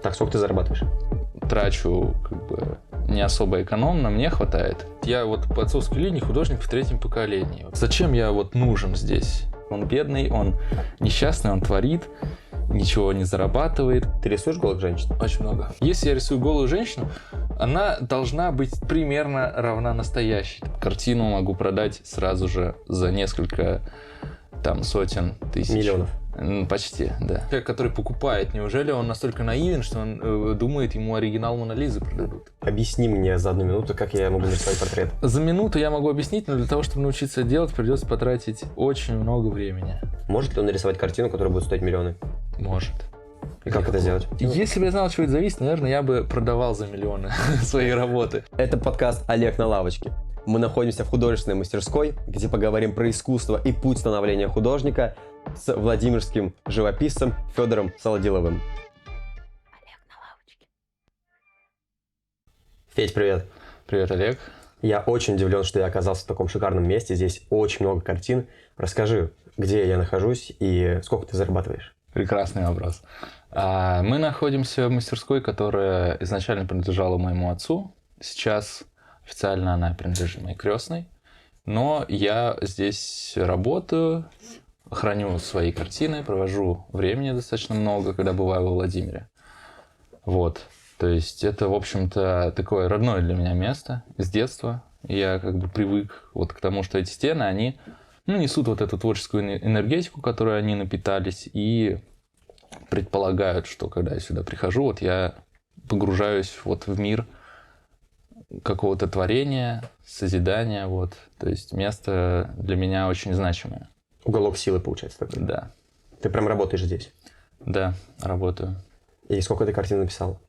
Так, сколько ты зарабатываешь? Трачу как бы не особо экономно, мне хватает. Я вот по отцовской линии художник в третьем поколении. Зачем я вот нужен здесь? Он бедный, он несчастный, он творит, ничего не зарабатывает. Ты рисуешь голых женщин? Очень много. Если я рисую голую женщину, она должна быть примерно равна настоящей. Картину могу продать сразу же за несколько сотен тысяч. Миллионов. Почти, да. Человек, который покупает, неужели он настолько наивен, что он думает, ему оригинал Моны Лизы продадут? Объясни мне за 1 минуту, как я могу нарисовать портрет. За минуту я могу объяснить, но для того, чтобы научиться это делать, придется потратить очень много времени. Может ли он нарисовать картину, которая будет стоить миллионы? Может. И как это сделать? Если бы я знал, от чего это зависит, наверное, я бы продавал за миллионы свои работы. Это подкаст «Олег на лавочке». Мы находимся в художественной мастерской, где поговорим про искусство и путь становления художника с владимирским живописцем Федором Солодиловым. Олег на лавочке. Федь, привет. Привет, Олег. Я очень удивлен, что я оказался в таком шикарном месте. Здесь очень много картин. Расскажи, где я нахожусь и сколько ты зарабатываешь? Прекрасный вопрос. Мы находимся в мастерской, которая изначально принадлежала моему отцу. Сейчас официально она принадлежит моей крестной. Но я здесь работаю, храню свои картины, провожу времени достаточно много, когда бываю во Владимире. Вот. То есть это, в общем-то, такое родное для меня место с детства. Я как бы привык вот к тому, что эти стены, они несут вот эту творческую энергетику, которой они напитались, и предполагают, что когда я сюда прихожу, вот я погружаюсь вот в мир какого-то творения, созидания, вот. То есть место для меня очень значимое. Уголок силы, получается, такой. Да. Ты прям работаешь здесь? Да, работаю. И сколько ты картин написал?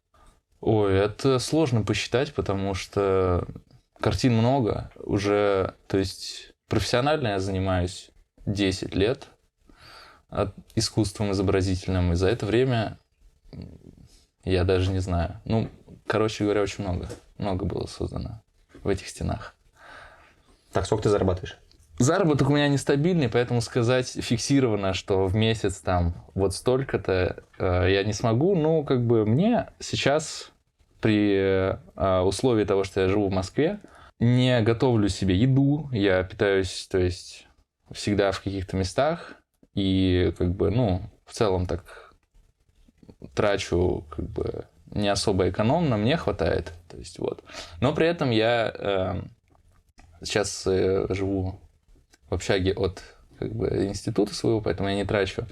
Ой, это сложно посчитать, потому что картин много. Уже, то есть профессионально я занимаюсь 10 лет искусством изобразительным, и за это время я даже не знаю. Короче говоря, очень много. Много было создано в этих стенах. Так, сколько ты зарабатываешь? Заработок у меня нестабильный, поэтому сказать фиксированно, что в месяц вот столько-то я не смогу. Но как бы мне сейчас при условии того, что я живу в Москве, не готовлю себе еду, я питаюсь, то есть всегда в каких-то местах, и как бы, в целом так трачу как бы не особо экономно, мне хватает. То есть вот. Но при этом я сейчас живу в общаге от как бы института своего, поэтому я не трачу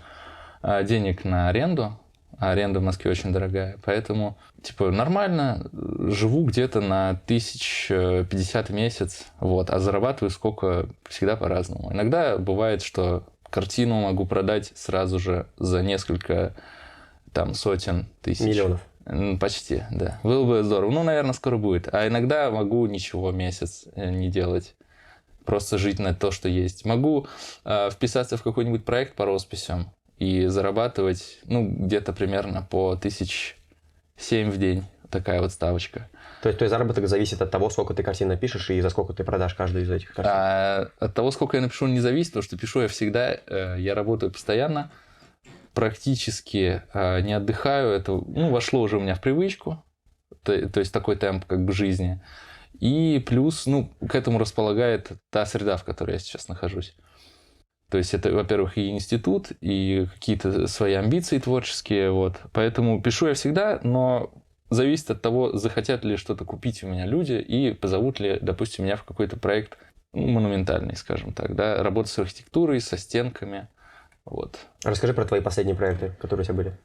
денег на аренду. А аренда в Москве очень дорогая. Поэтому, нормально живу где-то на 1050 в месяц, вот, а зарабатываю сколько всегда по-разному. Иногда бывает, что картину могу продать сразу же за несколько сотен тысяч. Миллионов. Почти, да. Было бы здорово. Наверное, скоро будет. А иногда могу ничего месяц не делать. Просто жить на то, что есть. Могу вписаться в какой-нибудь проект по росписям и зарабатывать, где-то примерно по 1007 в день. Такая вот ставочка. То есть твой заработок зависит от того, сколько ты картин напишешь и за сколько ты продашь каждую из этих картин? От того, сколько я напишу, не зависит, потому что пишу я всегда, я работаю постоянно, практически не отдыхаю. Это вошло уже у меня в привычку, то есть такой темп как бы жизни. И плюс, к этому располагает та среда, в которой я сейчас нахожусь. То есть это, во-первых, и институт, и какие-то свои амбиции творческие, вот. Поэтому пишу я всегда, но зависит от того, захотят ли что-то купить у меня люди и позовут ли, допустим, меня в какой-то проект монументальный, скажем так, да, работа с архитектурой, со стенками, вот. Расскажи про твои последние проекты, которые у тебя были.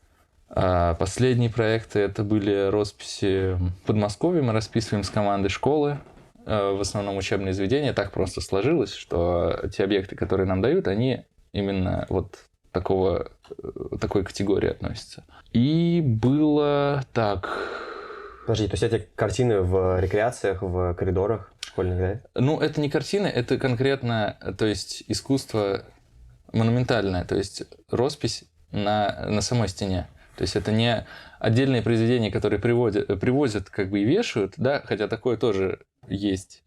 Последние проекты это были росписи в Подмосковье, мы расписываем с командой школы, в основном учебные заведения. Так просто сложилось, что те объекты, которые нам дают, они именно вот такой категории относятся. И было так. Подожди, то есть эти картины в рекреациях, в коридорах школьных, да? Это не картины, это конкретно, то есть искусство монументальное, то есть роспись на самой стене. То есть это не отдельные произведения, которые привозят как бы и вешают, да, хотя такое тоже есть.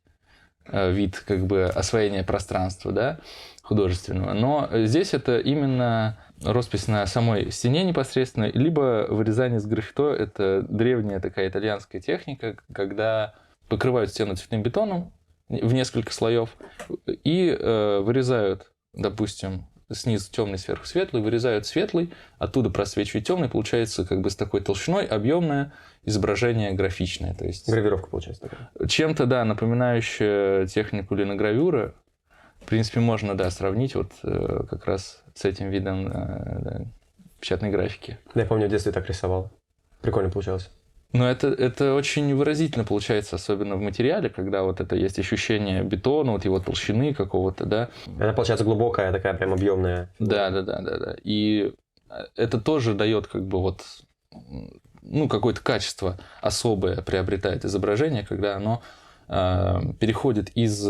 вид как бы освоения пространства, да, художественного. Но здесь это именно роспись на самой стене непосредственно, либо вырезание с граффито. Это древняя такая итальянская техника, когда покрывают стену цветным бетоном в несколько слоев и вырезают, допустим, снизу темный, сверху светлый, вырезают светлый, оттуда просвечивают темный, получается как бы с такой толщиной объемное изображение графичное. То есть Гравировка получается такая. чем-то, да, напоминающая технику линогравюры. В принципе, можно, да, сравнить вот как раз с этим видом да, печатной графики. Да, я помню, в детстве так рисовал. Прикольно получалось. Но это очень выразительно получается, особенно в материале, когда вот это есть ощущение бетона, вот его толщины какого-то, да. Она получается глубокая, такая прям объемная. Да. И это тоже дает как бы вот, ну, какое-то качество особое приобретает изображение, когда оно переходит из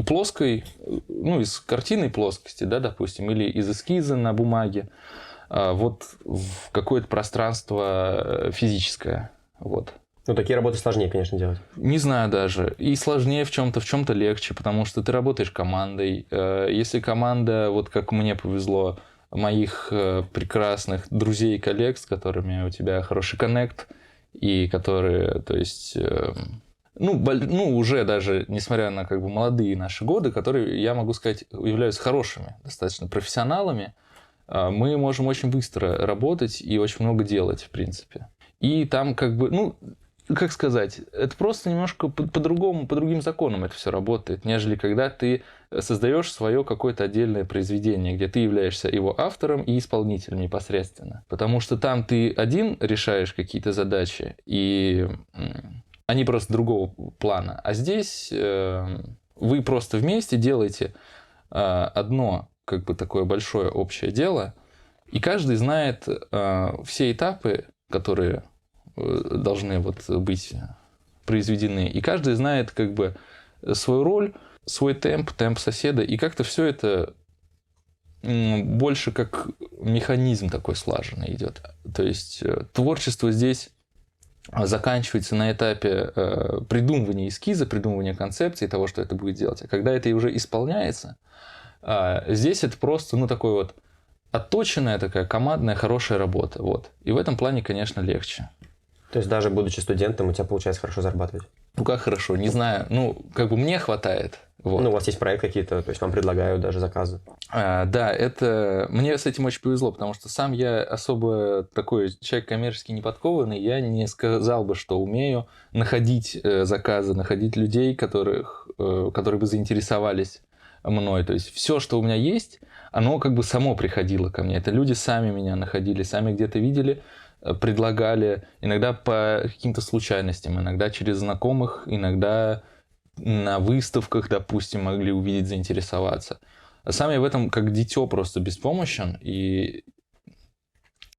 плоской, ну, из картинной плоскости, да, допустим, или из эскиза на бумаге, вот в какое-то пространство физическое. Вот. Ну, такие работы сложнее, конечно, делать. Не знаю даже. И сложнее в чем-то легче, потому что ты работаешь командой. Если команда, вот как мне повезло, моих прекрасных друзей и коллег, с которыми у тебя хороший коннект, и которые, то есть, ну, уже даже, несмотря на как бы молодые наши годы, которые, я могу сказать, являются хорошими, достаточно профессионалами, мы можем очень быстро работать и очень много делать, в принципе. И там как бы, ну, как сказать, это просто немножко по-другому, по другим законам это все работает, нежели когда ты создаешь свое какое-то отдельное произведение, где ты являешься его автором и исполнителем непосредственно. Потому что там ты один решаешь какие-то задачи, и они просто другого плана. А здесь вы просто вместе делаете одно, как бы такое большое общее дело, и каждый знает все этапы, которые должны вот быть произведены. И каждый знает как бы свою роль, свой темп соседа. И как-то все это больше как механизм такой слаженный идет. То есть творчество здесь заканчивается на этапе придумывания эскиза, придумывания концепции того, что это будет делать. А когда это уже исполняется, здесь это просто, ну, такой вот отточенная такая командная хорошая работа. Вот. И в этом плане, конечно, легче. То есть даже будучи студентом, у тебя получается хорошо зарабатывать? Ну, как хорошо, не знаю. Ну, как бы мне хватает. Вот. Ну, у вас есть проект какие-то, то есть вам предлагают даже заказы? Да, это... Мне с этим очень повезло, потому что сам я особо такой человек коммерчески не подкованный, я не сказал бы, что умею находить заказы, находить людей, которые бы заинтересовались мной. То есть все, что у меня есть, оно как бы само приходило ко мне. Это люди сами меня находили, сами где-то видели, предлагали, иногда по каким-то случайностям, иногда через знакомых, иногда на выставках, допустим, могли увидеть, заинтересоваться. А сам я в этом как дитё просто беспомощен, и,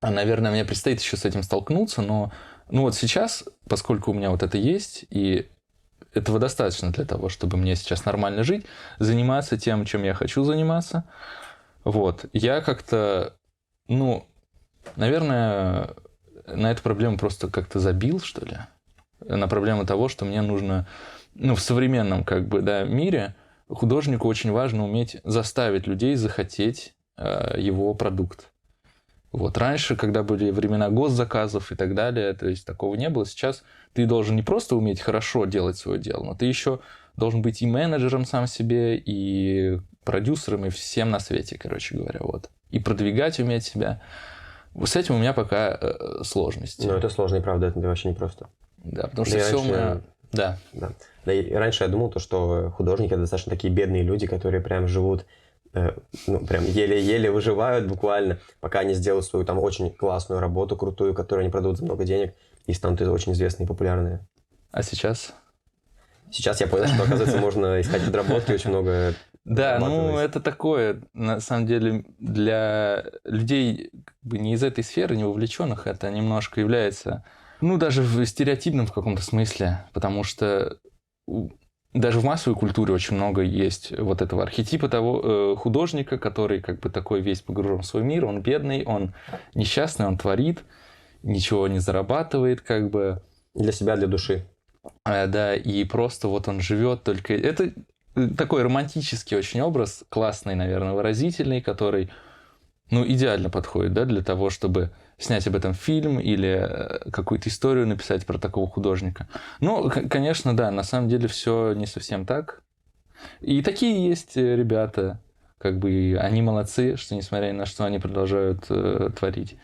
наверное, мне предстоит еще с этим столкнуться, но ну вот сейчас, поскольку у меня вот это есть, и этого достаточно для того, чтобы мне сейчас нормально жить, заниматься тем, чем я хочу заниматься, вот, я как-то, ну, наверное, на эту проблему просто как-то забил, что ли, на проблему того, что мне нужно, ну, в современном, как бы, да, мире художнику очень важно уметь заставить людей захотеть его продукт. Вот. Раньше, когда были времена госзаказов и так далее, то есть такого не было. Сейчас ты должен не просто уметь хорошо делать свое дело, но ты еще должен быть и менеджером сам себе, и продюсером, и всем на свете, короче говоря. Вот. И продвигать уметь себя. С этим у меня пока сложности. Ну, это сложно, и правда, это вообще непросто. Да, потому что все мы... Да. Да, и раньше я думал, что художники — это достаточно такие бедные люди, которые прям живут, ну, прям еле-еле выживают буквально, пока они сделают свою там очень классную работу, крутую, которую они продадут за много денег, и станут очень известные и популярные. А сейчас? Сейчас я понял, что, оказывается, можно искать подработки, очень много... Да, ну это такое, на самом деле, для людей как бы не из этой сферы, не вовлеченных, это немножко является, ну, даже в стереотипном в каком-то смысле, потому что даже в массовой культуре очень много есть вот этого архетипа того художника, который как бы такой весь погружен в свой мир, он бедный, он несчастный, он творит, ничего не зарабатывает, как бы. Для себя, для души. Да, и просто вот он живет только... Это такой романтический очень образ, классный, наверное, выразительный, который, ну, идеально подходит, да, для того, чтобы снять об этом фильм или какую-то историю написать про такого художника. Ну, конечно, да, на самом деле все не совсем так. И такие есть ребята, как бы и они молодцы, что несмотря ни на что они продолжают творить.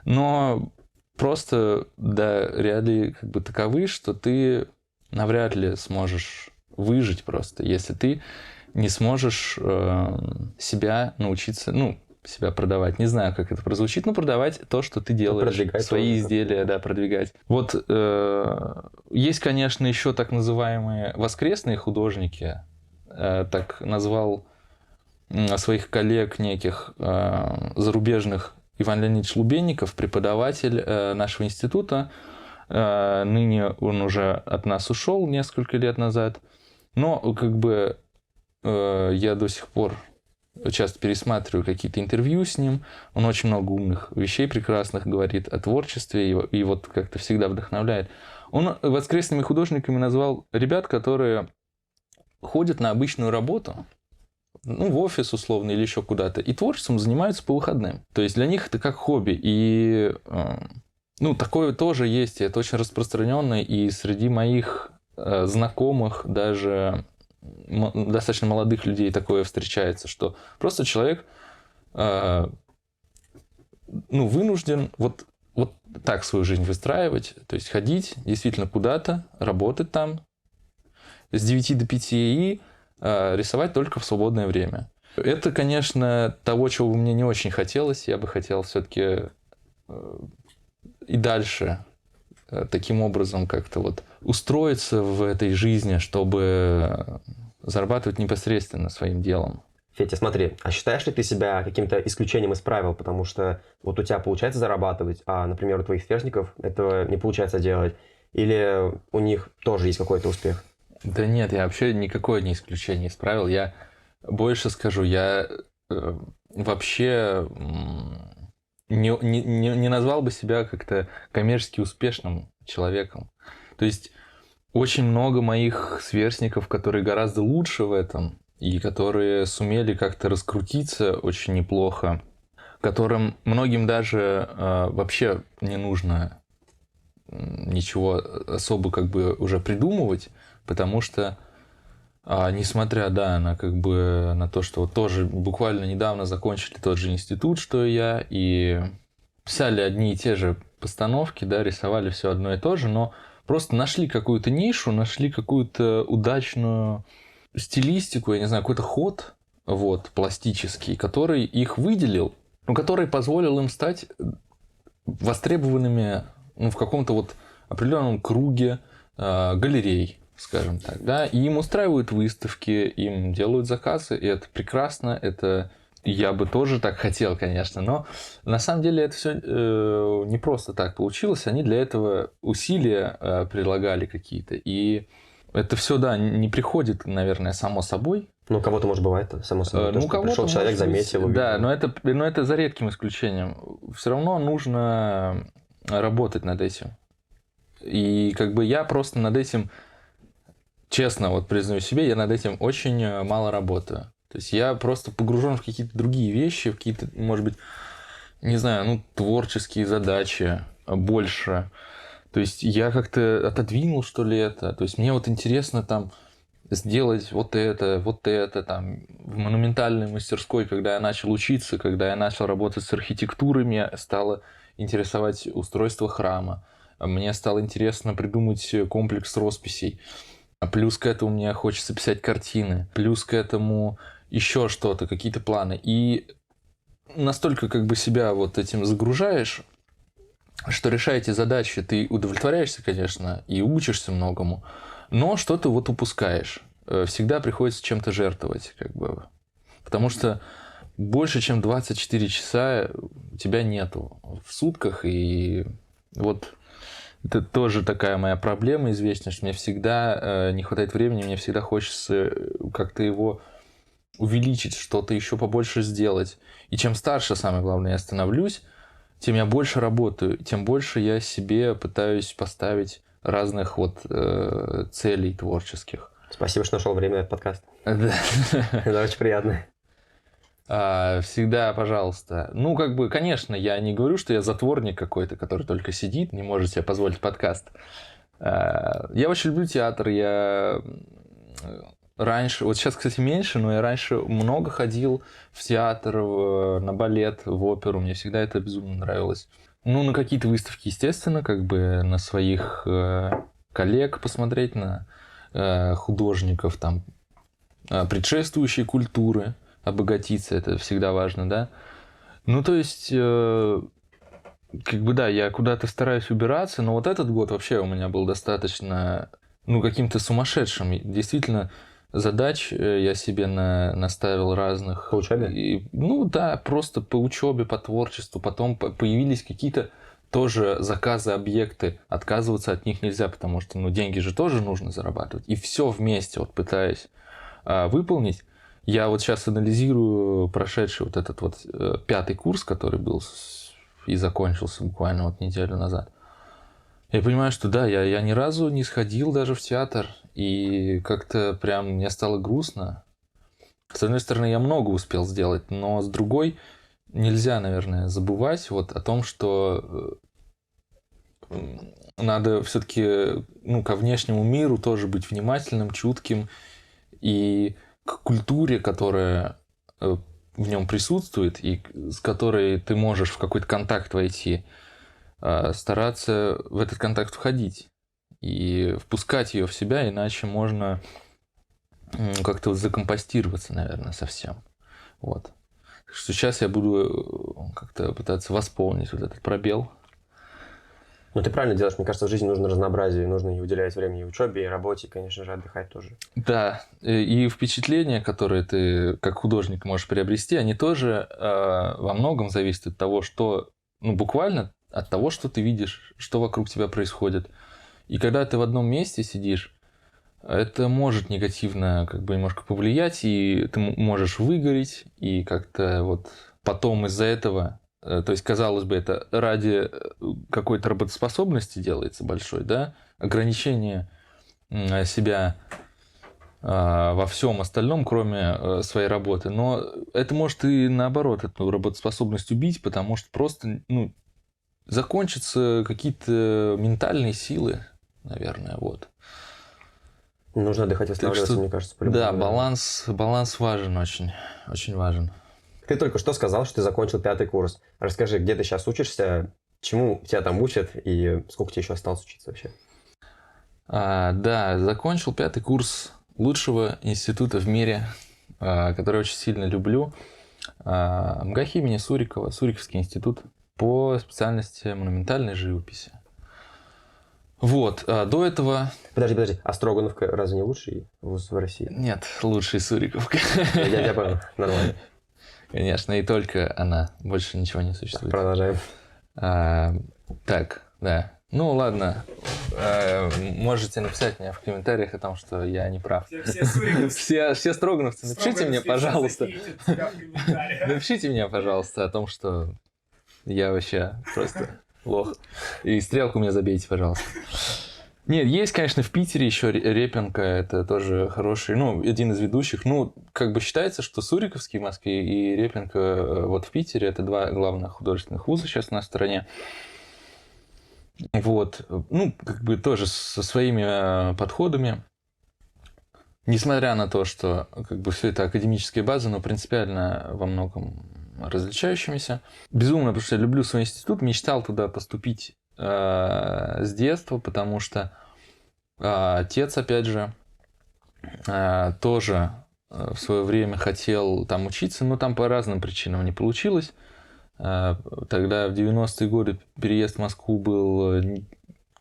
Но просто, да, реалии как бы таковы, что ты навряд ли сможешь выжить просто, если ты не сможешь себя научиться, ну, себя продавать. Не знаю, как это прозвучит, но продавать то, что ты делаешь, продвигать свои тоже изделия, да, продвигать. Вот есть, конечно, еще так называемые воскресные художники, так назвал своих коллег неких зарубежных Иван Леонидович Лубенников, преподаватель нашего института. Ныне он уже от нас ушел несколько лет назад. Но как бы я до сих пор часто пересматриваю какие-то интервью с ним. Он очень много умных вещей прекрасных говорит о творчестве и вот как-то всегда вдохновляет. Он воскресными художниками назвал ребят, которые ходят на обычную работу, ну, в офис условно или еще куда-то, и творчеством занимаются по выходным. То есть для них это как хобби. И ну, такое тоже есть, и это очень распространенно, и среди моих знакомых, даже достаточно молодых людей такое встречается, что просто человек ну, вынужден вот так свою жизнь выстраивать, то есть ходить действительно куда-то, работать там с 9 до 5 и рисовать только в свободное время. Это, конечно, того, чего бы мне не очень хотелось. Я бы хотел все-таки и дальше таким образом как-то вот устроиться в этой жизни, чтобы зарабатывать непосредственно своим делом. Федя, смотри, а считаешь ли ты себя каким-то исключением из правил? Потому что вот у тебя получается зарабатывать, а, например, у твоих сверстников этого не получается делать. Или у них тоже есть какой-то успех? Да нет, я вообще никакое не исключение из правил. Я больше скажу, я вообще не назвал бы себя как-то коммерчески успешным человеком. То есть очень много моих сверстников, которые гораздо лучше в этом, и которые сумели как-то раскрутиться очень неплохо, которым многим даже вообще не нужно ничего особо как бы уже придумывать, потому что, несмотря, да, на то, что вот тоже буквально недавно закончили тот же институт, что и я, и писали одни и те же постановки, да, рисовали все одно и то же, но просто нашли какую-то нишу, нашли какую-то удачную стилистику, я не знаю, какой-то ход, вот, пластический, который их выделил, ну, который позволил им стать востребованными, ну, в каком-то вот определенном круге галерей, скажем так, да, и им устраивают выставки, им делают заказы, и это прекрасно, это я бы тоже так хотел, конечно, но на самом деле это все не просто так получилось, они для этого усилия прилагали какие-то, и это все, да, не приходит, наверное, само собой. Ну, у кого-то, может, бывает само собой. Ну, что пришел человек, заметил, увидел. Да, но это за редким исключением. Все равно нужно работать над этим. И как бы я просто над этим, честно, вот признаю себе, я над этим очень мало работаю. То есть я просто погружен в какие-то другие вещи, в какие-то, может быть, не знаю, ну, творческие задачи больше. То есть я как-то отодвинул, что ли, это. То есть мне вот интересно там сделать вот это, там, в монументальной мастерской, когда я начал учиться, когда я начал работать с архитектурой, меня стало интересовать устройство храма. Мне стало интересно придумать комплекс росписей. Плюс к этому мне хочется писать картины. Плюс к этому еще что-то, какие-то планы. И настолько как бы себя вот этим загружаешь, что решая эти задачи, ты удовлетворяешься, конечно, и учишься многому, но что-то вот упускаешь. Всегда приходится чем-то жертвовать, как бы. Потому что больше, чем 24 часа у тебя нету в сутках, и вот это тоже такая моя проблема известная, что мне всегда не хватает времени, мне всегда хочется как-то его увеличить, что-то еще побольше сделать. И чем старше, самое главное, я становлюсь, тем я больше работаю, тем больше я себе пытаюсь поставить разных вот целей творческих. Спасибо, что нашел время на этот подкаст. Да. Это очень приятно. Всегда, пожалуйста. Ну, как бы, конечно, я не говорю, что я затворник какой-то, который только сидит, не может себе позволить подкаст. Я очень люблю театр. Я раньше, вот сейчас, кстати, меньше, но я раньше много ходил в театр, на балет, в оперу. Мне всегда это безумно нравилось. Ну, на какие-то выставки, естественно, как бы на своих коллег посмотреть, на художников, там, предшествующей культуры, обогатиться, это всегда важно, да. Ну, то есть, как бы, да, я куда-то стараюсь убираться, но вот этот год вообще у меня был достаточно, ну, каким-то сумасшедшим. Действительно, задач я себе наставил разных. По учебе? Ну, да, просто по учебе, по творчеству. Потом появились какие-то тоже заказы, объекты. Отказываться от них нельзя, потому что, ну, деньги же тоже нужно зарабатывать. И все вместе вот пытаясь выполнить. Я вот сейчас анализирую прошедший вот этот вот 5-й курс, который был и закончился буквально вот неделю назад. Я понимаю, что да, я ни разу не сходил даже в театр, и как-то прям мне стало грустно. С одной стороны, я много успел сделать, но с другой нельзя, наверное, забывать вот о том, что надо все-таки, ну, ко внешнему миру тоже быть внимательным, чутким, и к культуре, которая в нем присутствует и с которой ты можешь в какой-то контакт войти, стараться в этот контакт входить и впускать ее в себя, иначе можно как-то вот закомпостироваться, наверное, совсем. Вот. Так что сейчас я буду как-то пытаться восполнить вот этот пробел. Ну, ты правильно делаешь. Мне кажется, в жизни нужно разнообразие. Нужно и уделять время и учебе, и работе, и, конечно же, отдыхать тоже. Да, и впечатления, которые ты как художник можешь приобрести, они тоже во многом зависят от того, что, ну, буквально от того, что ты видишь, что вокруг тебя происходит. И когда ты в одном месте сидишь, это может негативно как бы немножко повлиять, и ты можешь выгореть, и как-то вот потом из-за этого, то есть, казалось бы, это ради какой-то работоспособности делается большой, да, ограничение себя во всем остальном, кроме своей работы. Но это может и наоборот эту работоспособность убить, потому что просто, ну, закончатся какие-то ментальные силы, наверное, вот. Нужно отдыхать, восстанавливаться, что, мне кажется, по-любому. Да, баланс важен очень, очень важен. Ты только что сказал, что ты закончил 5-й курс. Расскажи, где ты сейчас учишься, чему тебя там учат и сколько тебе еще осталось учиться вообще? Да, закончил 5-й курс лучшего института в мире, который очень сильно люблю. МГАХ имени Сурикова, Суриковский институт по специальности монументальной живописи. Вот, до этого... Подожди, а Строгановка разве не лучший вуз в России? Нет, лучший Суриковка. Я понял, нормально. Конечно, и только она, больше ничего не существует. Продолжаем. Так, да. Ну, ладно. Можете написать мне в комментариях о том, что я не прав. Все строгановцы, напишите мне, пожалуйста. Напишите мне, пожалуйста, о том, что я вообще просто лох. И стрелку мне забейте, пожалуйста. Нет, есть, конечно, в Питере еще Репенко, это тоже хороший, ну, один из ведущих. Ну, как бы считается, что Суриковский в Москве и Репенко вот в Питере, это два главных художественных вуза сейчас на стране. Вот, ну, как бы тоже со своими подходами. Несмотря на то, что как бы все это академическая база, но принципиально во многом различающимися. Безумно, потому что я люблю свой институт, мечтал туда поступить с детства, потому что отец, опять же, тоже в свое время хотел там учиться, но там по разным причинам не получилось. Тогда в 90-е годы переезд в Москву был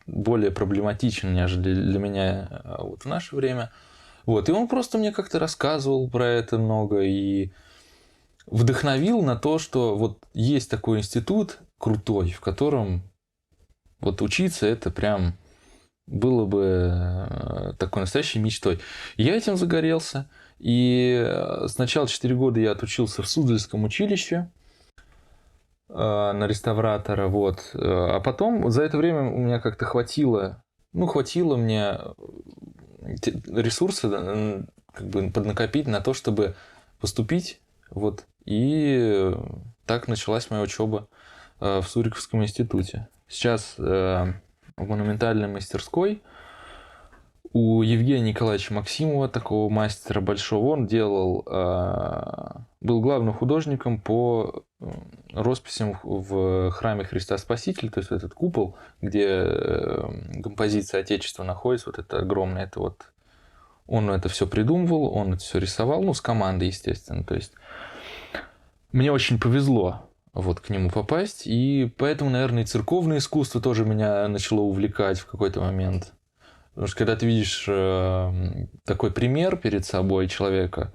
более проблематичен, нежели для меня вот в наше время. Вот. И он просто мне как-то рассказывал про это много и вдохновил на то, что вот есть такой институт крутой, в котором вот учиться это прям было бы такой настоящей мечтой. Я этим загорелся. И сначала 4 года я отучился в Суздальском училище на реставратора. Вот. А потом за это время у меня как-то хватило ну, хватило мне ресурсы как бы поднакопить на то, чтобы поступить. Вот. И так началась моя учеба в Суриковском институте. Сейчас в монументальной мастерской у Евгения Николаевича Максимова, такого мастера большого, он был главным художником по росписям в храме Христа Спасителя, то есть этот купол, где композиция Отечества находится, вот это огромное, это вот он это все придумывал, он это все рисовал, ну, с командой, естественно. То есть мне очень повезло вот к нему попасть, и поэтому, наверное, и церковное искусство тоже меня начало увлекать в какой-то момент. Потому что когда ты видишь такой пример перед собой человека,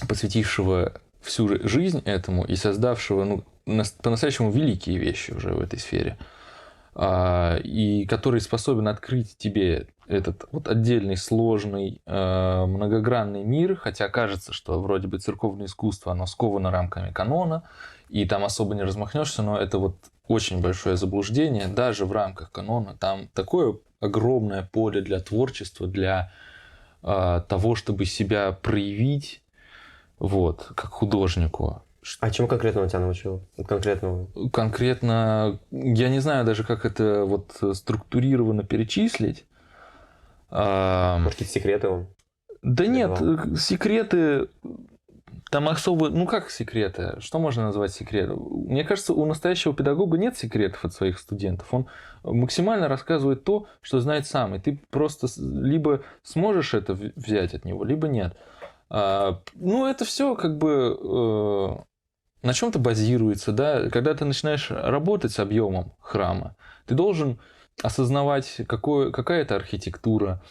посвятившего всю жизнь этому и создавшего, ну, по-настоящему великие вещи уже в этой сфере, и который способен открыть тебе этот вот отдельный, сложный, многогранный мир, хотя кажется, что вроде бы церковное искусство, оно сковано рамками канона, и там особо не размахнешься, но это вот очень большое заблуждение. Даже в рамках канона там такое огромное поле для творчества, для того, чтобы себя проявить, вот, как художнику. А чему конкретно он тебя научил? Конкретно, я не знаю даже, как это вот структурированно перечислить. Может, какие-то секреты он? Да нет, секреты там особо... Ну, как секреты? Что можно назвать секретом? Мне кажется, у настоящего педагога нет секретов от своих студентов. Он максимально рассказывает то, что знает сам. И ты просто либо сможешь это взять от него, либо нет. Ну, это все как бы на чем-то базируется, да. Когда ты начинаешь работать с объемом храма, ты должен осознавать, какая это архитектура,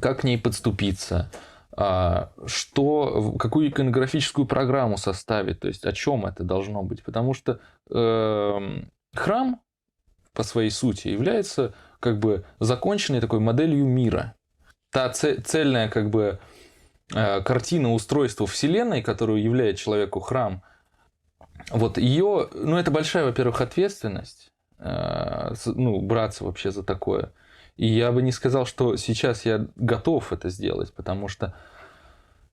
как к ней подступиться, какую иконографическую программу составить, то есть о чем это должно быть. Потому что храм по своей сути является как бы законченной такой моделью мира. Та цельная как бы картина устройства Вселенной, которую являет человеку храм, вот ее, ну, это большая, во-первых, ответственность, ну, браться вообще за такое. И я бы не сказал, что сейчас я готов это сделать, потому что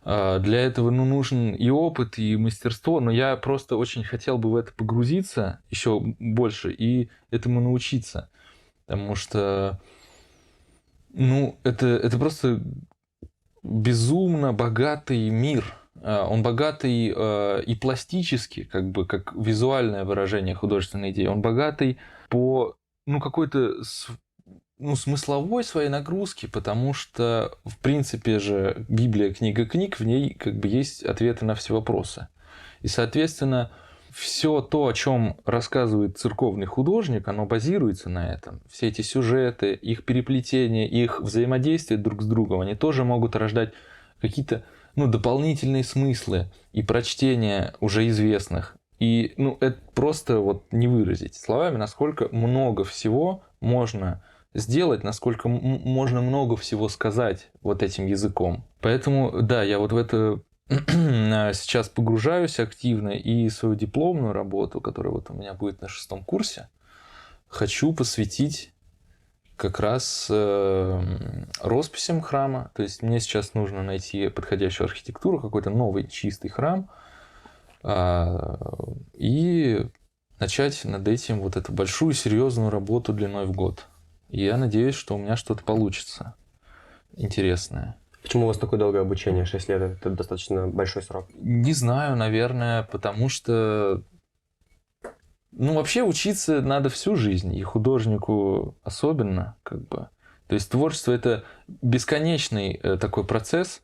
для этого, ну, нужен и опыт, и мастерство, но я просто очень хотел бы в это погрузиться еще больше и этому научиться, потому что, ну, это просто безумно богатый мир. Он богатый и пластически, как бы как визуальное выражение художественной идеи. Он богатый по, ну, какой-то, ну, смысловой своей нагрузки, потому что, в принципе же, Библия — книга книг, в ней как бы есть ответы на все вопросы. И, соответственно, все то, о чем рассказывает церковный художник, оно базируется на этом. Все эти сюжеты, их переплетение, их взаимодействие друг с другом, они тоже могут рождать какие-то, ну, дополнительные смыслы и прочтения уже известных. И, ну, это просто вот не выразить словами, насколько много всего можно сделать, насколько можно много всего сказать вот этим языком. Поэтому, да, я вот в это сейчас погружаюсь активно, и свою дипломную работу, которая вот у меня будет на 6 курсе, хочу посвятить как раз росписям храма. То есть мне сейчас нужно найти подходящую архитектуру, какой-то новый чистый храм, и начать над этим вот эту большую серьезную работу длиной в год. И я надеюсь, что у меня что-то получится интересное. Почему у вас такое долгое обучение? 6 лет – это достаточно большой срок. Не знаю, наверное, потому что, ну, вообще учиться надо всю жизнь, и художнику особенно, как бы. То есть творчество – это бесконечный такой процесс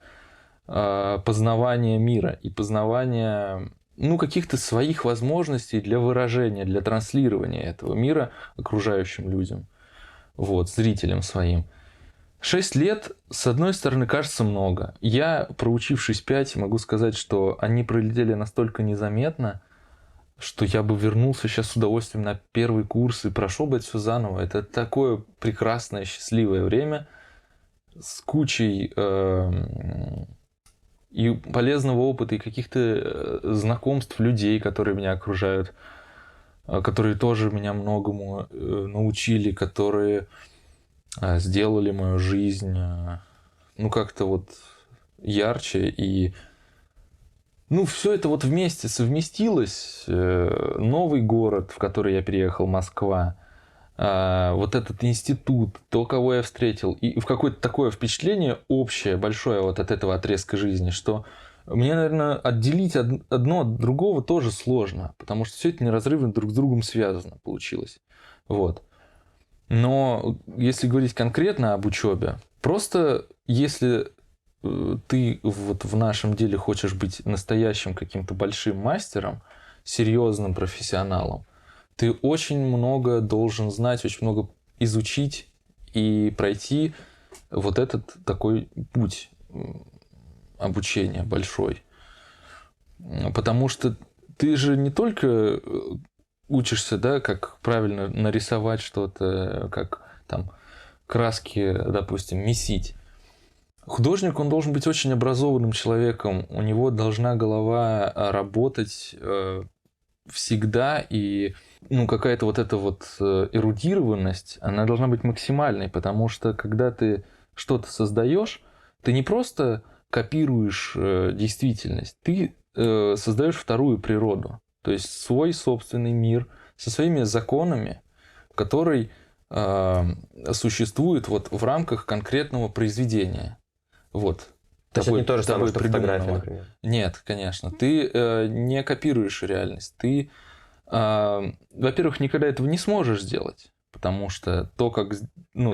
познавания мира и познавания, ну, каких-то своих возможностей для выражения, для транслирования этого мира окружающим людям, вот, зрителям своим. 6 лет, с одной стороны, кажется много. Я, проучившись 5, могу сказать, что они пролетели настолько незаметно, что я бы вернулся сейчас с удовольствием на 1 курс и прошел бы это все заново. Это такое прекрасное, счастливое время с кучей и полезного опыта, и каких-то знакомств людей, которые меня окружают, которые тоже меня многому научили, которые сделали мою жизнь, ну, как-то вот ярче. И, ну, все это вот вместе совместилось. Новый город, в который я переехал, Москва, вот этот институт, то, кого я встретил, и в какое-то такое впечатление общее, большое вот от этого отрезка жизни, что мне, наверное, отделить одно от другого тоже сложно, потому что все это неразрывно друг с другом связано получилось. Вот. Но если говорить конкретно об учебе, просто если ты вот в нашем деле хочешь быть настоящим каким-то большим мастером, серьезным профессионалом, ты очень много должен знать, очень много изучить и пройти вот этот такой путь обучения большой. Потому что ты же не только учишься, да, как правильно нарисовать что-то, как там краски, допустим, месить. Художник, он должен быть очень образованным человеком, у него должна голова работать всегда, и ну, какая-то вот эта вот эрудированность, она должна быть максимальной, потому что когда ты что-то создаешь, ты не просто копируешь действительность, ты создаешь вторую природу, то есть свой собственный мир со своими законами, который существует вот в рамках конкретного произведения. Вот. То есть это не то же самое, что фотография, например. Нет, конечно. Ты не копируешь реальность. Ты, во-первых, никогда этого не сможешь сделать, потому что то, как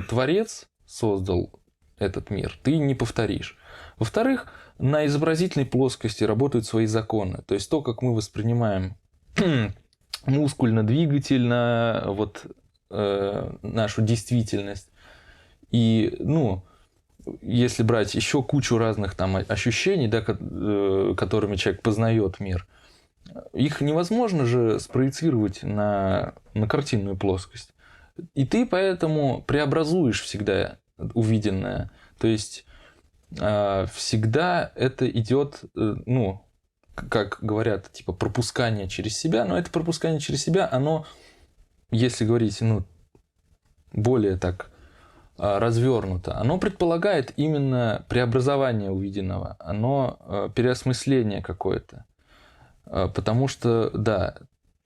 творец создал этот мир, ты не повторишь. Во-вторых, на изобразительной плоскости работают свои законы. То есть то, как мы воспринимаем мускульно-двигательно вот, нашу действительность. И, если брать еще кучу разных там ощущений, да, которыми человек познает мир, их невозможно же спроецировать на картинную плоскость. И ты поэтому преобразуешь всегда увиденное. То есть всегда это идет, как говорят, типа пропускание через себя, но это пропускание через себя, оно, если говорить, более так развернуто, оно предполагает именно преобразование увиденного, оно переосмысление какое-то. Потому что, да,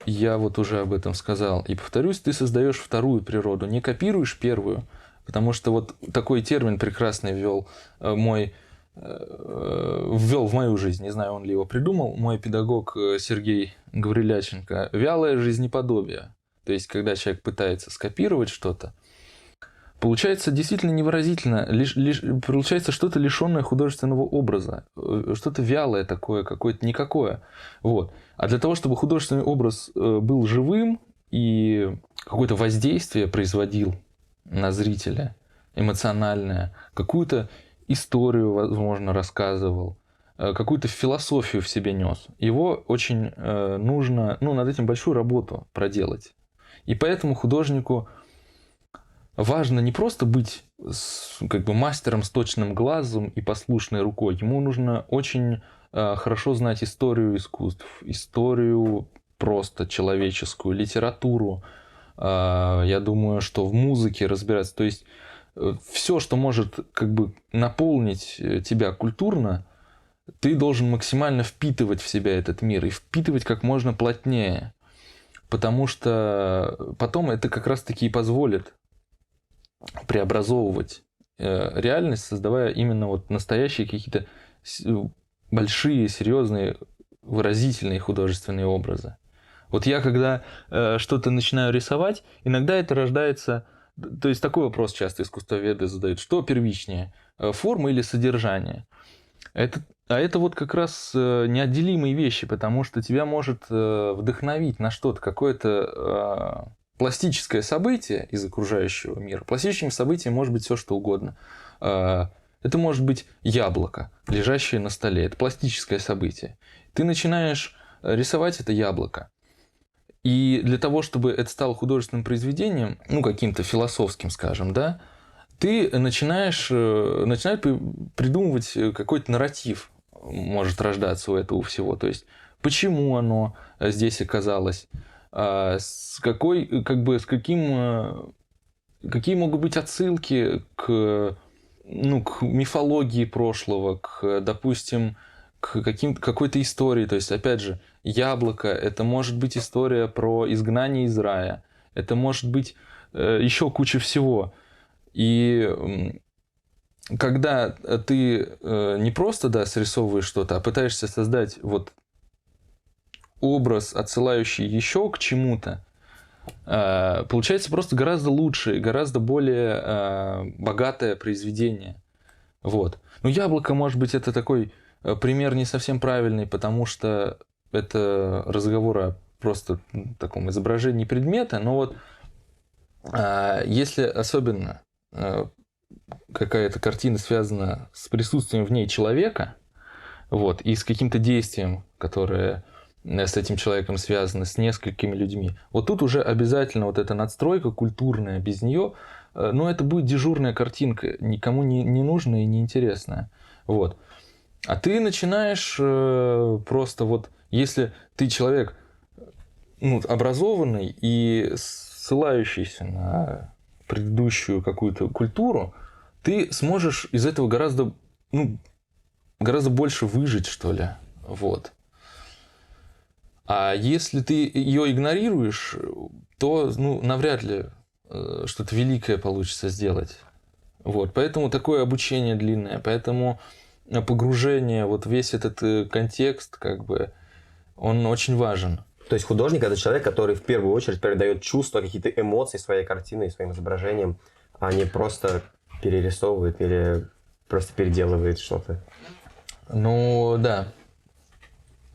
я вот уже об этом сказал и повторюсь, ты создаешь вторую природу, не копируешь первую, потому что вот такой термин прекрасный ввел в мою жизнь, не знаю, он ли его придумал, мой педагог Сергей Гавриляченко, вялое жизнеподобие. То есть, когда человек пытается скопировать что-то, получается действительно невыразительно, получается что-то лишенное художественного образа, что-то вялое такое, какое-то никакое. Вот. А для того, чтобы художественный образ был живым и какое-то воздействие производил на зрителя, эмоциональное, какую-то историю, возможно, рассказывал, какую-то философию в себе нес, его очень нужно, над этим большую работу проделать. И поэтому художнику важно не просто быть мастером с точным глазом и послушной рукой. Ему нужно очень хорошо знать историю искусств, историю просто человеческую, литературу. Я думаю, что в музыке разбираться. То есть все, что может наполнить тебя культурно, ты должен максимально впитывать в себя этот мир и впитывать как можно плотнее. Потому что потом это как раз-таки и позволит преобразовывать реальность, создавая именно вот настоящие какие-то большие, серьезные, выразительные художественные образы. Вот я, когда что-то начинаю рисовать, иногда это рождается... То есть такой вопрос часто искусствоведы задают. Что первичнее, форма или содержание? Это вот как раз неотделимые вещи, потому что тебя может вдохновить на что-то, какое-то пластическое событие из окружающего мира. Пластическим событием может быть все, что угодно. Это может быть яблоко, лежащее на столе. Это пластическое событие. Ты начинаешь рисовать это яблоко. И для того, чтобы это стало художественным произведением, каким-то философским, скажем, да, ты начинаешь придумывать какой-то нарратив, может рождаться у этого всего. То есть, почему оно здесь оказалось, с каким какие могут быть отсылки к мифологии прошлого, допустим, какой-то истории. То есть, опять же, яблоко — это может быть история про изгнание из рая. Это может быть еще куча всего. И когда ты не просто, да, срисовываешь что-то, а пытаешься создать вот образ, отсылающий еще к чему-то, получается просто гораздо лучше, гораздо более богатое произведение. Вот. Ну, яблоко, может быть, это такой пример не совсем правильный, потому что это разговор о просто таком изображении предмета, но вот если особенно какая-то картина связана с присутствием в ней человека, вот, и с каким-то действием, которое с этим человеком связано, с несколькими людьми, вот тут уже обязательно вот эта надстройка культурная, без нее, ну, это будет дежурная картинка, никому не нужная и неинтересная. Вот. А ты начинаешь просто вот, если ты человек образованный и ссылающийся на предыдущую какую-то культуру, ты сможешь из этого гораздо больше выжить, что ли. Вот. А если ты ее игнорируешь, то навряд ли что-то великое получится сделать. Вот. Поэтому такое обучение длинное, поэтому погружение, вот весь этот контекст, как бы, он очень важен. То есть художник — это человек, который в первую очередь передает чувства, какие-то эмоции своей картиной, своим изображением, а не просто перерисовывает или просто переделывает что-то. Ну, да.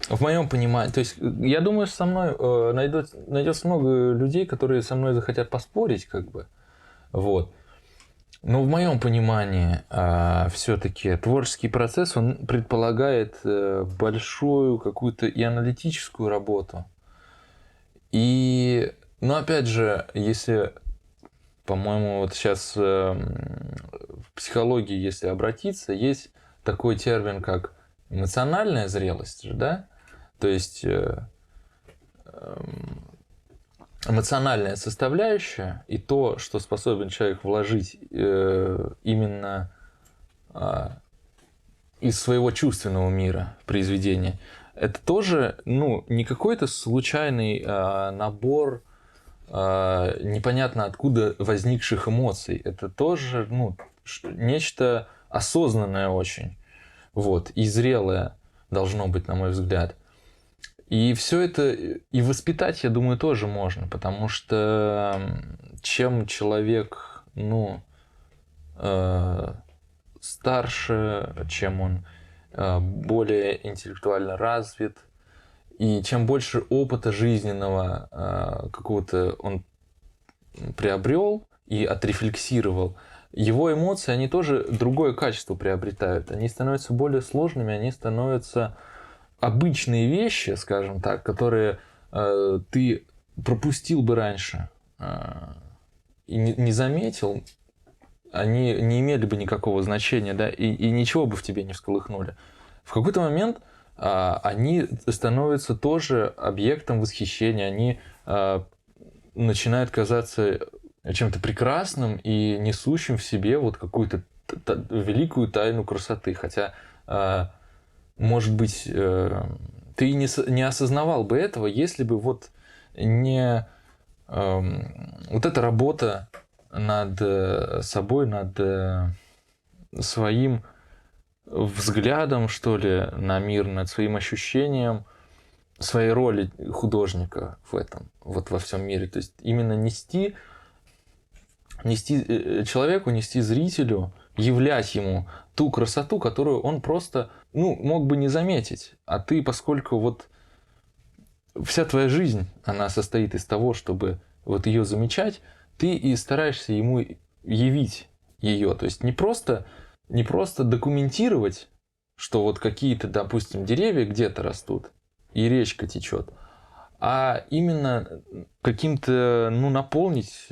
В моем понимании, то есть я думаю, что со мной найдется много людей, которые со мной захотят поспорить, как бы. Вот. Но в моем понимании все-таки творческий процесс, он предполагает большую какую-то и аналитическую работу. И, опять же, если, по-моему, вот сейчас в психологии, если обратиться, есть такой термин, как эмоциональная зрелость же, да? То есть эмоциональная составляющая и то, что способен человек вложить именно из своего чувственного мира в произведение, это тоже не какой-то случайный набор непонятно откуда возникших эмоций. Это тоже нечто осознанное очень. Вот, и зрелое должно быть, на мой взгляд. И все это и воспитать, я думаю, тоже можно, потому что чем человек, старше, чем он более интеллектуально развит, и чем больше опыта жизненного какого-то он приобрел и отрефлексировал, его эмоции, они тоже другое качество приобретают. Они становятся более сложными, они становятся обычные вещи, скажем так, которые ты пропустил бы раньше и не заметил, они не имели бы никакого значения, да, и ничего бы в тебе не всколыхнули. В какой-то момент они становятся тоже объектом восхищения, они начинают казаться чем-то прекрасным и несущим в себе вот какую-то великую тайну красоты. Хотя, может быть, ты не осознавал бы этого, если бы вот не вот эта работа над собой, над своим взглядом, что ли, на мир, над своим ощущением своей роли художника в этом, вот во всем мире. То есть именно нести человеку, нести зрителю, являть ему ту красоту, которую он просто мог бы не заметить. А ты, поскольку вот вся твоя жизнь, она состоит из того, чтобы вот ее замечать, ты и стараешься ему явить ее. То есть не просто документировать, что вот какие-то, допустим, деревья где-то растут и речка течет, а именно каким-то, наполнить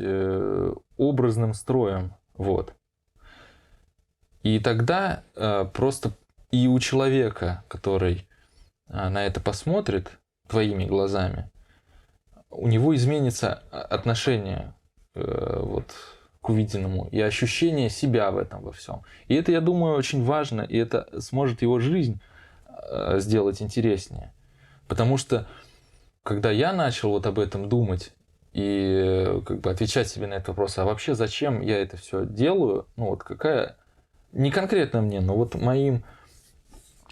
образным строем. Вот. И тогда просто и у человека, который на это посмотрит твоими глазами, у него изменится отношение вот к увиденному и ощущение себя в этом во всем. И это, я думаю, очень важно, и это сможет его жизнь сделать интереснее. Потому что, когда я начал вот об этом думать и как бы отвечать себе на этот вопрос, а вообще зачем я это все делаю, ну вот какая, не конкретно мне, но вот моим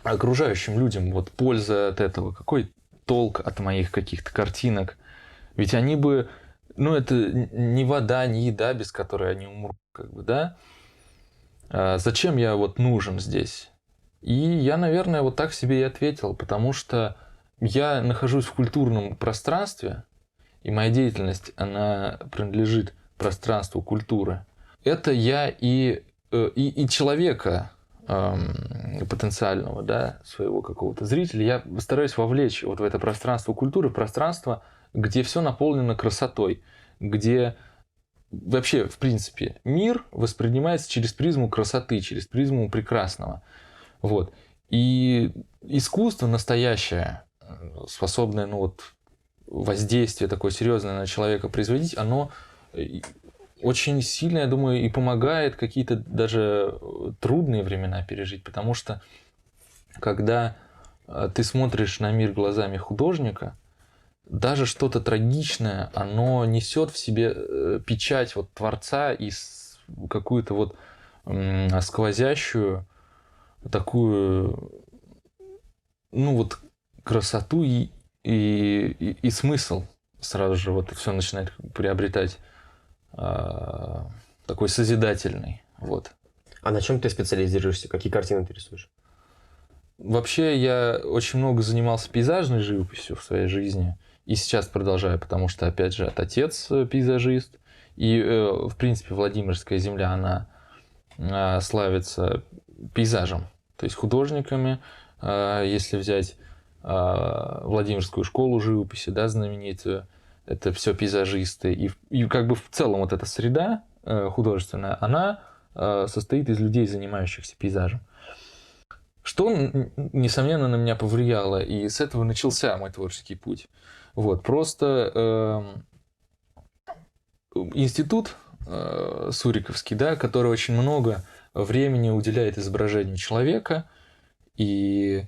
окружающим людям вот польза от этого, какой толк от моих каких-то картинок, ведь они бы, ну это не вода, не еда, без которой они умрут, как бы, да? А зачем я вот нужен здесь? И я, наверное, вот так себе и ответил, потому что я нахожусь в культурном пространстве, и моя деятельность, она принадлежит пространству культуры. Это я и человека потенциального, да, своего какого-то зрителя, я стараюсь вовлечь вот в это пространство культуры, пространство, где все наполнено красотой, где вообще, в принципе, мир воспринимается через призму красоты, через призму прекрасного. Вот. И искусство настоящее, способное, ну вот, воздействие такое серьезное на человека производить, оно очень сильно, я думаю, и помогает какие-то даже трудные времена пережить, потому что когда ты смотришь на мир глазами художника, даже что-то трагичное, оно несет в себе печать вот творца и какую-то вот сквозящую такую, ну вот, красоту и смысл. Сразу же вот все начинает приобретать такой созидательный. Вот. А на чем ты специализируешься? Какие картины ты рисуешь? Вообще я очень много занимался пейзажной живописью в своей жизни. И сейчас продолжаю, потому что, опять же, отец пейзажист. И, в принципе, Владимирская земля, она славится пейзажем. То есть художниками, если взять Владимирскую школу живописи, да, знаменитую, это все пейзажисты. И как бы в целом вот эта среда художественная, она состоит из людей, занимающихся пейзажем. Что, несомненно, на меня повлияло, и с этого начался мой творческий путь. Вот, просто институт Суриковский, да, который очень много времени уделяет изображению человека, и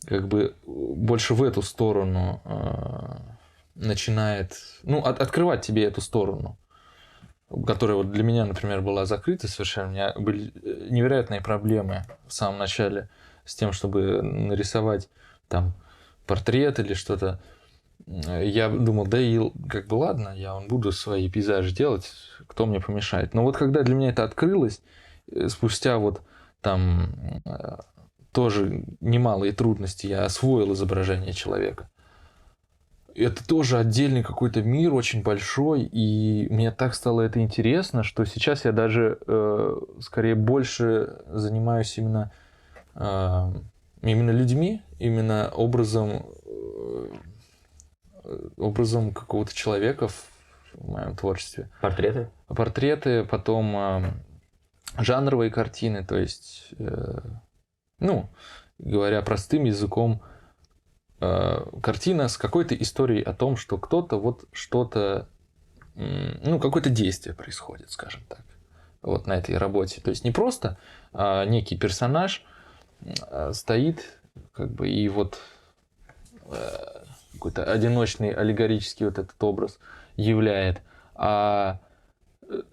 как бы больше в эту сторону начинает, ну, открывать тебе эту сторону, которая вот для меня, например, была закрыта совершенно. У меня были невероятные проблемы в самом начале с тем, чтобы нарисовать там портрет или что-то. Я думал, да и как бы ладно, я буду свои пейзажи делать, кто мне помешает. Но вот когда для меня это открылось, спустя вот там тоже немалые трудности, я освоил изображение человека. Это тоже отдельный какой-то мир, очень большой, и мне так стало это интересно, что сейчас я даже скорее больше занимаюсь именно людьми, именно образом какого-то человека в моем творчестве. Портреты? Портреты, потом жанровые картины, то есть, ну, говоря простым языком, картина с какой-то историей о том, что кто-то вот что-то, ну, какое-то действие происходит, скажем так, вот на этой работе. То есть не просто некий персонаж стоит, как бы, и вот какой-то одиночный аллегорический вот этот образ являет,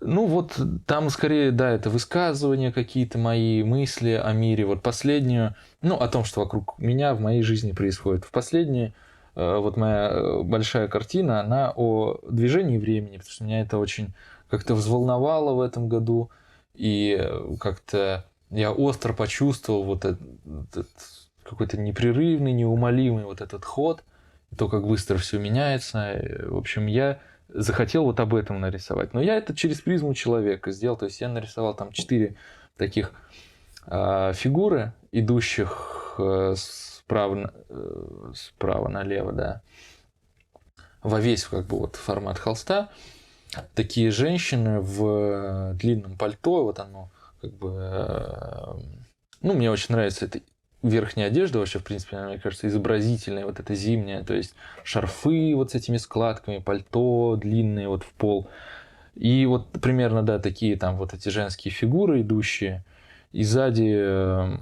ну вот там скорее, да, это высказывания какие-то мои, мысли о мире. Вот последнюю, ну о том, что вокруг меня в моей жизни происходит. В последнюю, вот моя большая картина, она о движении времени, потому что меня это очень как-то взволновало в этом году. И как-то я остро почувствовал вот этот какой-то непрерывный, неумолимый вот этот ход, то, как быстро все меняется. В общем, я захотел вот об этом нарисовать. Но я это через призму человека сделал. То есть я нарисовал там 4 таких фигуры, идущих справа налево, да, во весь как бы вот формат холста. Такие женщины в длинном пальто, вот оно как бы... Ну, мне очень нравится эта верхняя одежда вообще, в принципе, мне кажется, изобразительная, вот эта зимняя, то есть шарфы вот с этими складками, пальто длинные вот в пол. И вот примерно, да, такие там вот эти женские фигуры идущие, и сзади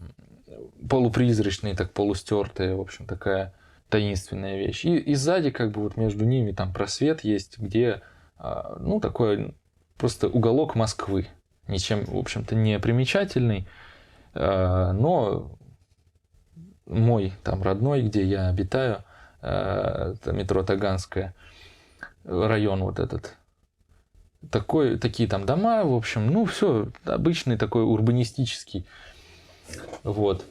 полупризрачные, так полустертые, в общем, такая таинственная вещь. И сзади как бы вот между ними там просвет есть, где, ну, такой просто уголок Москвы. Ничем, в общем-то, не примечательный, но мой там родной, где я обитаю, это метро Таганская, район вот этот. Такие там дома, в общем, ну, все обычный такой урбанистический, вот,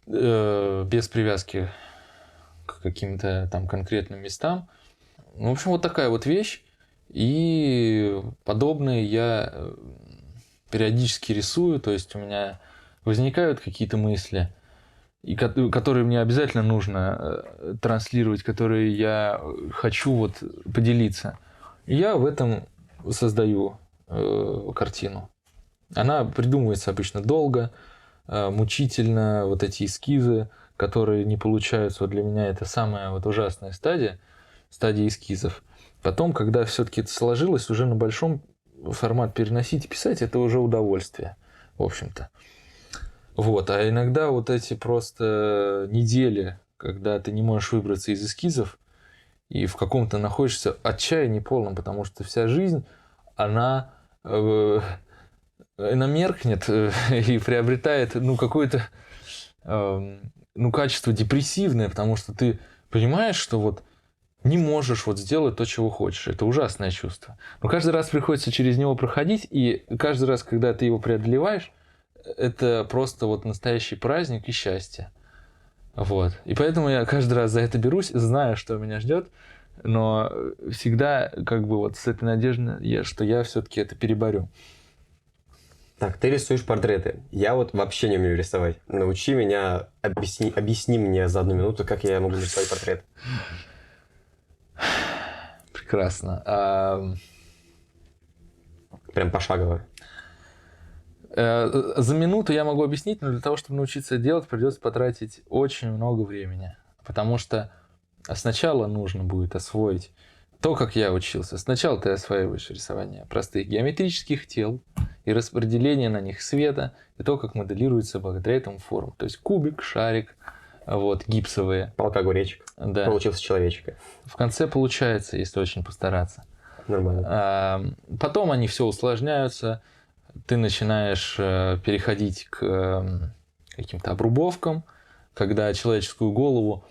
без привязки к каким-то там конкретным местам. В общем, вот такая вот вещь, и подобные я периодически рисую, то есть у меня возникают какие-то мысли, и которые мне обязательно нужно транслировать, которые я хочу вот поделиться. И я в этом создаю картину. Она придумывается обычно долго, мучительно, вот эти эскизы, которые не получаются. Вот для меня это самая вот ужасная стадия эскизов. Потом, когда все-таки это сложилось, уже на большом формат переносить и писать, это уже удовольствие, в общем-то. Вот. А иногда вот эти просто недели, когда ты не можешь выбраться из эскизов, и в каком-то находишься отчаянии полном, потому что вся жизнь, она меркнет и приобретает, ну, какое-то качество депрессивное, потому что ты понимаешь, что вот не можешь вот сделать то, чего хочешь. Это ужасное чувство. Но каждый раз приходится через него проходить, и каждый раз, когда ты его преодолеваешь, это просто вот настоящий праздник и счастье. Вот. И поэтому я каждый раз за это берусь, зная, что меня ждет, но всегда как бы вот с этой надеждой, что я все-таки это переборю. Так, ты рисуешь портреты. Я вот вообще не умею рисовать. Научи меня, объясни мне за 1 минуту, как я могу рисовать портрет. Прекрасно. Прям пошагово. За минуту я могу объяснить, но для того, чтобы научиться это делать, придется потратить очень много времени. Потому что сначала нужно будет освоить то, как я учился. Сначала ты осваиваешь рисование простых геометрических тел и распределение на них света, и то, как моделируется благодаря этому форма. То есть кубик, шарик, вот, гипсовые. Палка огуречек. Да. Получился человечек. В конце получается, если очень постараться. Нормально. Потом они все усложняются. Ты начинаешь переходить к каким-то обрубовкам, когда человеческую голову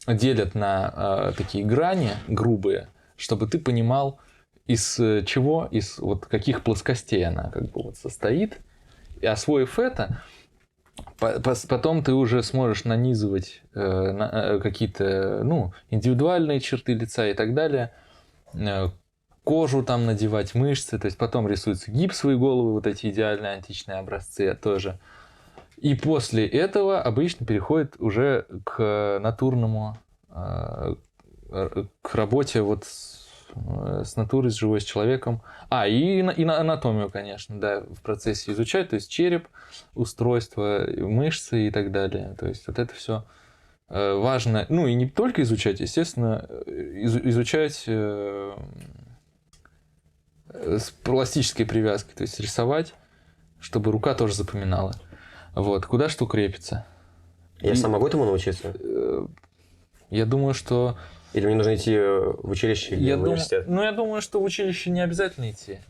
делят на такие грани грубые, чтобы ты понимал, из чего, из вот каких плоскостей она как бы вот состоит. И освоив это, потом ты уже сможешь нанизывать какие-то, ну, индивидуальные черты лица и так далее, кожу там надевать, мышцы, то есть потом рисуются гипсовые головы, вот эти идеальные античные образцы тоже. И после этого обычно переходит уже к натурному, к работе вот с натурой, с живой, с человеком. И анатомию, конечно, да, в процессе изучать, то есть череп, устройство, мышцы и так далее. То есть вот это все важно. Ну и не только изучать, естественно, изучать с пластической привязкой, то есть рисовать, чтобы рука тоже запоминала. Вот, куда что крепится. Я сам могу этому научиться? Я думаю, что... Или мне нужно идти в училище или в университет? Я думаю, что в училище не обязательно идти.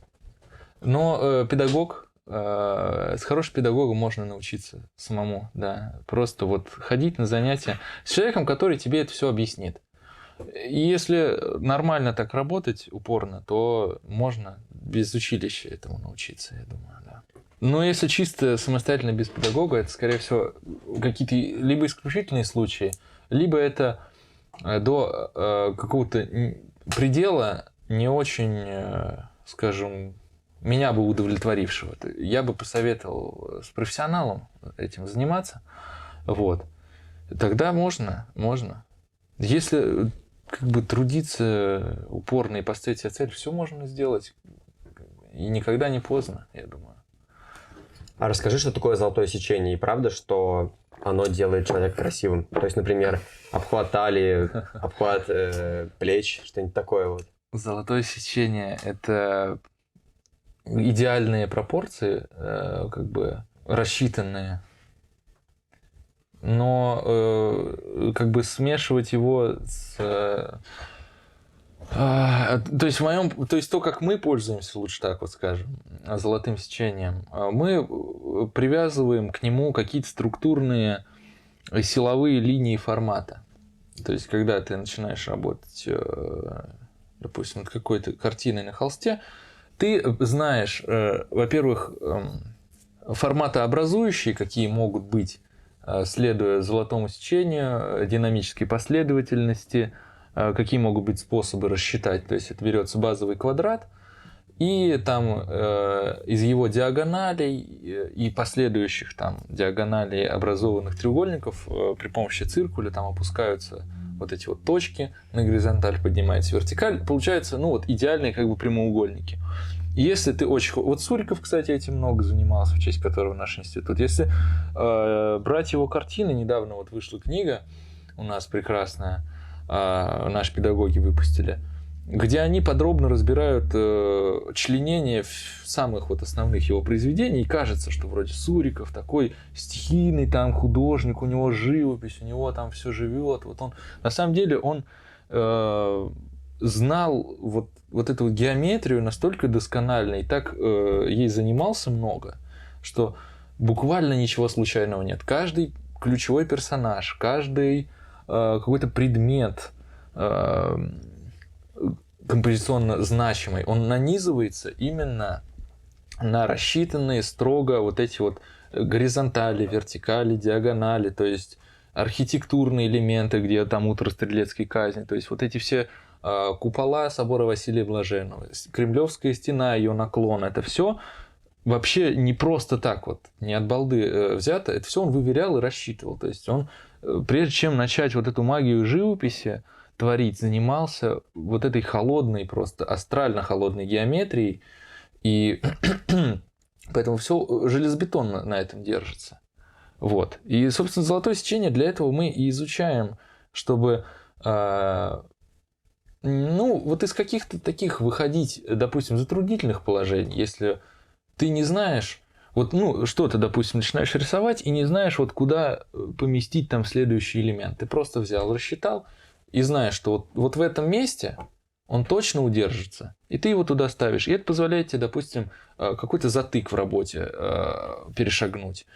Но педагог, с хорошим педагогом можно научиться самому, да. Просто вот ходить на занятия с человеком, который тебе это все объяснит. И если нормально так работать, упорно, то можно без училища этому научиться, я думаю, да. Но если чисто самостоятельно без педагога, это, скорее всего, какие-то либо исключительные случаи, либо это до какого-то предела не очень, скажем, меня бы удовлетворившего. Я бы посоветовал с профессионалом этим заниматься. Вот. Тогда можно. Если как бы трудиться упорно и поставить себе цель, все можно сделать. И никогда не поздно, я думаю. А расскажи, что такое золотое сечение. И правда, что оно делает человека красивым? То есть, например, обхват талии, обхват плеч, что-нибудь такое вот. Золотое сечение — это идеальные пропорции, как бы рассчитанные. Но как бы смешивать его с... то есть то, как мы пользуемся, лучше так вот скажем, золотым сечением, мы привязываем к нему какие-то структурные силовые линии формата. То есть, когда ты начинаешь работать, допустим, над какой-то картиной на холсте, ты знаешь, во-первых, форматообразующие, какие могут быть, следуя золотому сечению, динамической последовательности, какие могут быть способы рассчитать. То есть, это берется базовый квадрат, и там из его диагоналей и последующих там диагоналей образованных треугольников при помощи циркуля там опускаются вот эти вот точки, на горизонталь поднимается вертикаль, получается, ну вот идеальные как бы прямоугольники. И если ты очень... Вот Суриков, кстати, этим много занимался, в честь которого наш институт. Если брать его картины, недавно вот вышла книга у нас прекрасная, наши педагоги выпустили, где они подробно разбирают членение самых вот основных его произведений, и кажется, что вроде Суриков такой стихийный там художник, у него живопись, у него там все живет. Вот он, на самом деле он знал вот эту геометрию настолько досконально и так ей занимался много, что буквально ничего случайного нет. Каждый ключевой персонаж, каждый какой-то предмет композиционно значимый, он нанизывается именно на рассчитанные строго вот эти вот горизонтали, вертикали, диагонали, то есть архитектурные элементы, где там утро стрелецкой казни, то есть вот эти все купола собора Василия Блаженного, Кремлевская стена, ее наклон, это все вообще не просто так вот, не от балды взято, это все он выверял и рассчитывал, то есть он, прежде чем начать вот эту магию живописи творить, занимался вот этой холодной, просто астрально холодной геометрией, и поэтому все железобетонно на этом держится. Вот. И, собственно, золотое сечение для этого мы и изучаем, чтобы ну, вот из каких-то таких выходить, допустим, затруднительных положений, если ты не знаешь, вот, ну, что ты, допустим, начинаешь рисовать и не знаешь, вот куда поместить там следующий элемент. Ты просто взял, рассчитал и знаешь, что вот в этом месте он точно удержится, и ты его туда ставишь. И это позволяет тебе, допустим, какой-то затык в работе перешагнуть.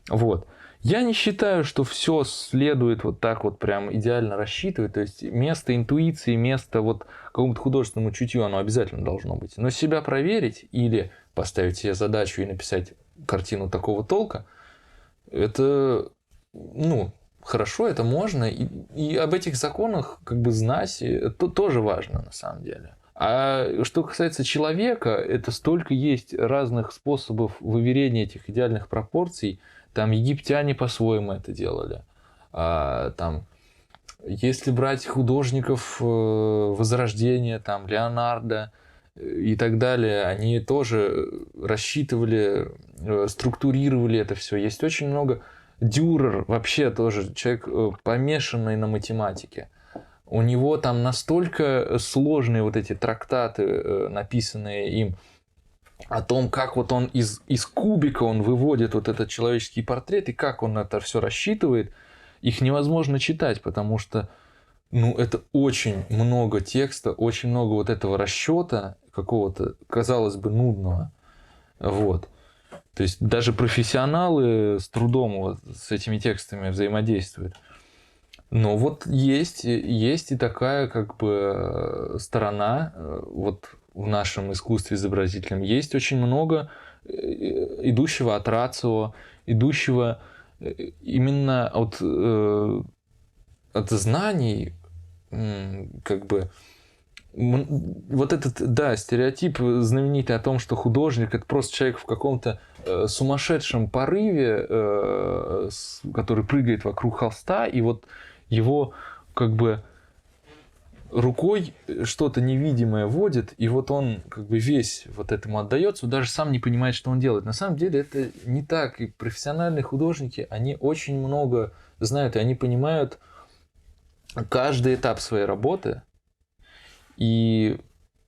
Вот. Я не считаю, что все следует вот так вот прям идеально рассчитывать. То есть место интуиции, место вот какому-то художественному чутью, оно обязательно должно быть. Но себя проверить или поставить себе задачу и написать картину такого толка, это, ну, хорошо, это можно. И об этих законах как бы знать, это тоже важно на самом деле. А что касается человека, это столько есть разных способов выверения этих идеальных пропорций. Там египтяне по-своему это делали. Там, если брать художников Возрождения, там, Леонардо и так далее, они тоже рассчитывали, структурировали это все. Есть очень много... Дюрер вообще тоже человек, помешанный на математике. У него там настолько сложные вот эти трактаты, написанные им, о том, как вот он из кубика он выводит вот этот человеческий портрет, и как он это все рассчитывает, их невозможно читать, потому что, ну, это очень много текста, очень много вот этого расчета какого-то, казалось бы, нудного. Вот. То есть даже профессионалы с трудом вот с этими текстами взаимодействуют. Но вот есть и такая как бы сторона вот в нашем искусстве изобразительном. Есть очень много идущего от рацио, идущего именно от знаний, как бы. Вот этот, да, стереотип знаменитый о том, что художник — это просто человек в каком-то сумасшедшем порыве, который прыгает вокруг холста, и вот его как бы рукой что-то невидимое водит, и вот он как бы весь вот этому отдается, даже сам не понимает, что он делает. На самом деле это не так. И профессиональные художники, они очень много знают, и они понимают каждый этап своей работы. И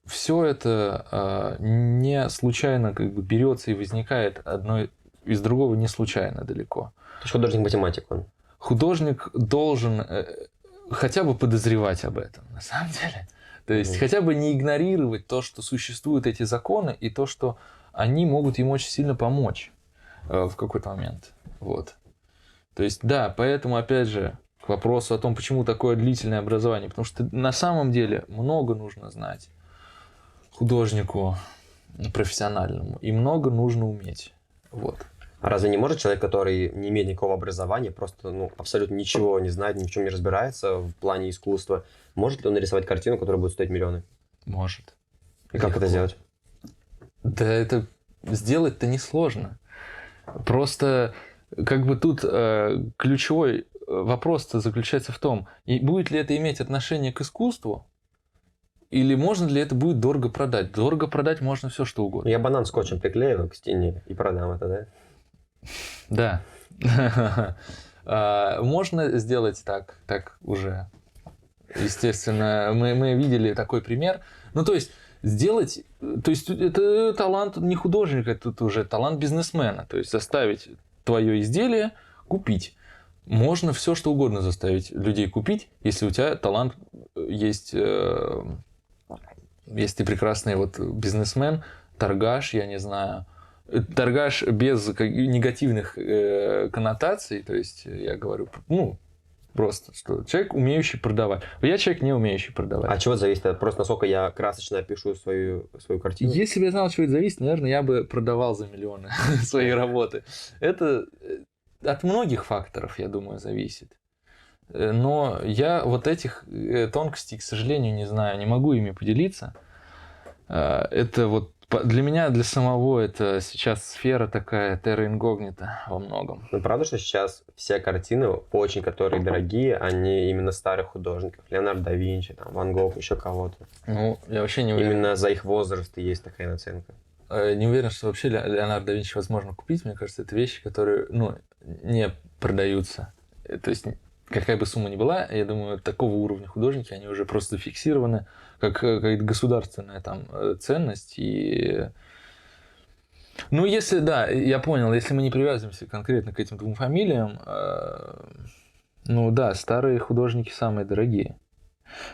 все это не случайно как бы берется и возникает одно из другого не случайно далеко. То есть художник-математик он. Художник должен хотя бы подозревать об этом, на самом деле. То есть хотя бы не игнорировать то, что существуют эти законы, и то, что они могут ему очень сильно помочь в какой-то момент. Вот. То есть, да, поэтому, опять же, к вопросу о том, почему такое длительное образование. Потому что на самом деле много нужно знать художнику профессиональному, и много нужно уметь. Вот. А разве не может человек, который не имеет никакого образования, просто абсолютно ничего не знает, ни в чем не разбирается в плане искусства, может ли он нарисовать картину, которая будет стоить миллионы? Может. И как это сделать? Да это сделать-то несложно. Просто как бы тут ключевой вопрос-то заключается в том, и будет ли это иметь отношение к искусству, или можно ли это будет дорого продать. Дорого продать можно все что угодно. Я банан скотчем приклею к стене и продам это, да? Да. Можно сделать так уже. Естественно, мы видели такой пример. Ну, то есть, сделать... То есть, это талант не художника, это уже талант бизнесмена. То есть, заставить твое изделие купить. Можно все что угодно заставить людей купить, если у тебя талант есть... Если ты прекрасный вот бизнесмен, торгаш, я не знаю... Торгаш без негативных коннотаций, то есть я говорю, просто, что человек, умеющий продавать. Я человек, не умеющий продавать. А чего это зависит? Просто насколько я красочно опишу свою картину? Если бы я знал, чего это зависит, наверное, я бы продавал за миллионы свои работы. Это от многих факторов, я думаю, зависит. Но я вот этих тонкостей, к сожалению, не знаю, не могу ими поделиться. Это вот для меня, для самого, это сейчас сфера такая terra incognita во многом. Ну, правда, что сейчас все картины, очень которые дорогие, они именно старых художников. Леонардо да Винчи, там, Ван Гог, еще кого-то. Ну, я вообще не уверен. Именно за их возраст и есть такая наценка. Не уверен, что вообще Леонардо да Винчи возможно купить. Мне кажется, это вещи, которые, не продаются. То есть, какая бы сумма ни была, я думаю, такого уровня художники, они уже просто зафиксированы как государственная там ценность. И... Ну, если, да, я понял, если мы не привязываемся конкретно к этим двум фамилиям, да, старые художники самые дорогие.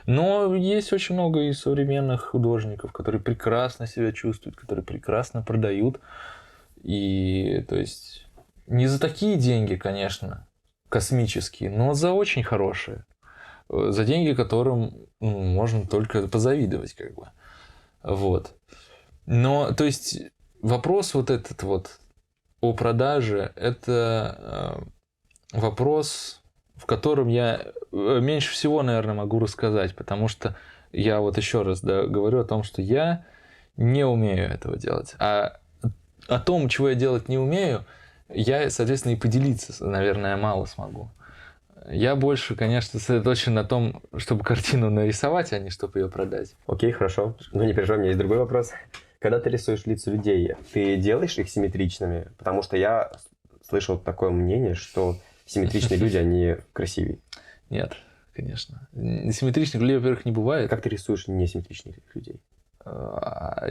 Но есть очень много и современных художников, которые прекрасно себя чувствуют, которые прекрасно продают. И, то есть, не за такие деньги, конечно, космические, но за очень хорошие. За деньги, которым можно только позавидовать, как бы. Вот. Но, то есть, вопрос вот этот вот о продаже, это вопрос, в котором я меньше всего, наверное, могу рассказать, потому что я вот еще раз говорю о том, что я не умею этого делать. А о том, чего я делать не умею, я, соответственно, и поделиться, наверное, мало смогу. Я больше, конечно, сосредоточен на том, чтобы картину нарисовать, а не чтобы ее продать. Окей, хорошо. Но не переживай, у меня есть другой вопрос. Когда ты рисуешь лица людей, ты делаешь их симметричными? Потому что я слышал такое мнение, что симметричные люди, они красивее. Нет, конечно. Симметричных людей, во-первых, не бывает. Как ты рисуешь несимметричных людей? А